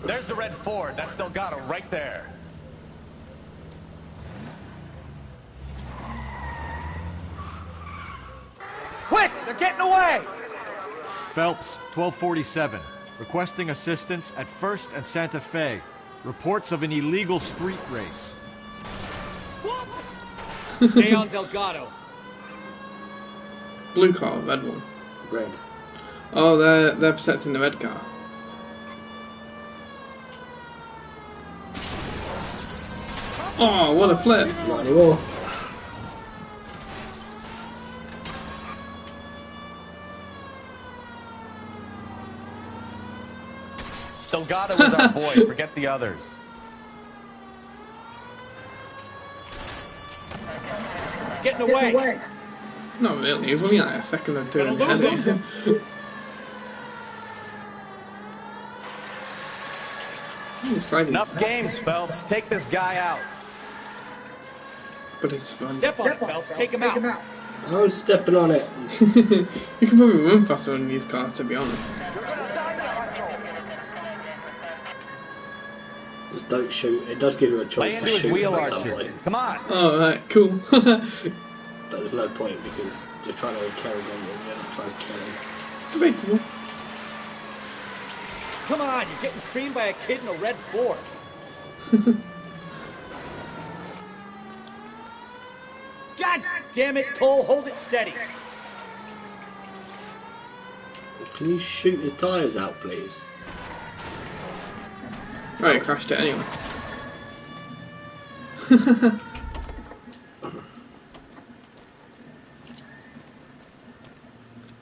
There's the red Ford. That's Delgado right there. Quick! They're getting away! Phelps, 1247. Requesting assistance at 1st and Santa Fe. Reports of an illegal street race. Stay on Delgado. Blue car, red one. Red. Oh, they're protecting the red car. Oh, what a flip! Not anymore. Delgado is our boy. Forget the others. Getting away. Not really, it was only like a second or two. Enough games, Phelps. Take this guy out. But it's fun. Step on it, Phelps. Take him out. I was stepping on it. You can probably run faster on these cars, to be honest. Just don't shoot. It does give you a choice to shoot at some point. Come on. Oh, right, cool. But there's no point because you're trying to carry him and you're not trying to kill him. Debatable. Come on, you're getting creamed by a kid in a red Ford. God damn it, Cole, hold it steady. Can you shoot his tyres out, please? Oh, it crashed it anyway.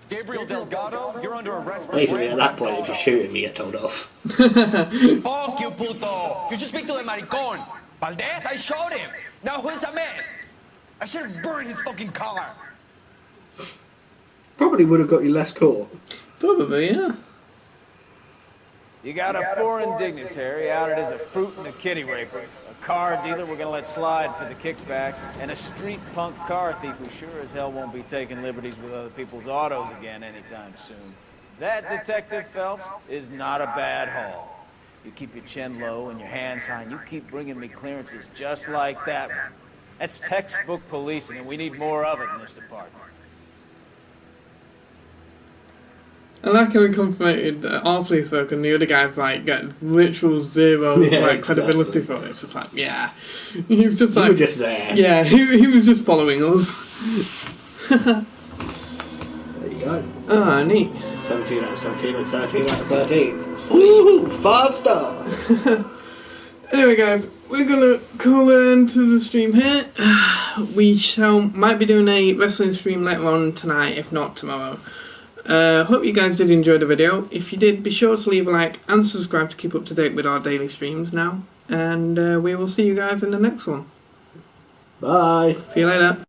Gabriel Delgado, you're under arrest. Basically, at that point, if you shoot him, you get told off. Fuck you, puto! You should speak to the maricón. Valdez, I showed him. Now who's the man? I should have burned his fucking collar. Probably would have got you less caught. Probably, yeah. You got a foreign dignitary outed as a fruit and a kitty raper, a car dealer we're gonna let slide for the kickbacks, and a street punk car thief who sure as hell won't be taking liberties with other people's autos again anytime soon. That, Detective Phelps, is not a bad haul. You keep your chin low and your hands high, and you keep bringing me clearances just like that one. That's textbook policing, and we need more of it in this department. I like how we complimented our police work and the other guys like get literal zero credibility for it. It's just like, yeah. He's just like... You were just there. Yeah, he was just following us. There you go. Ah, neat. 17 out of 17 and 13 out of 13. Woo! 5 stars! Anyway guys, we're gonna call into the stream here. We might be doing a wrestling stream later on tonight, if not tomorrow. Hope you guys did enjoy the video. If you did, be sure to leave a like and subscribe to keep up to date with our daily streams now. And we will see you guys in the next one. Bye. See you later.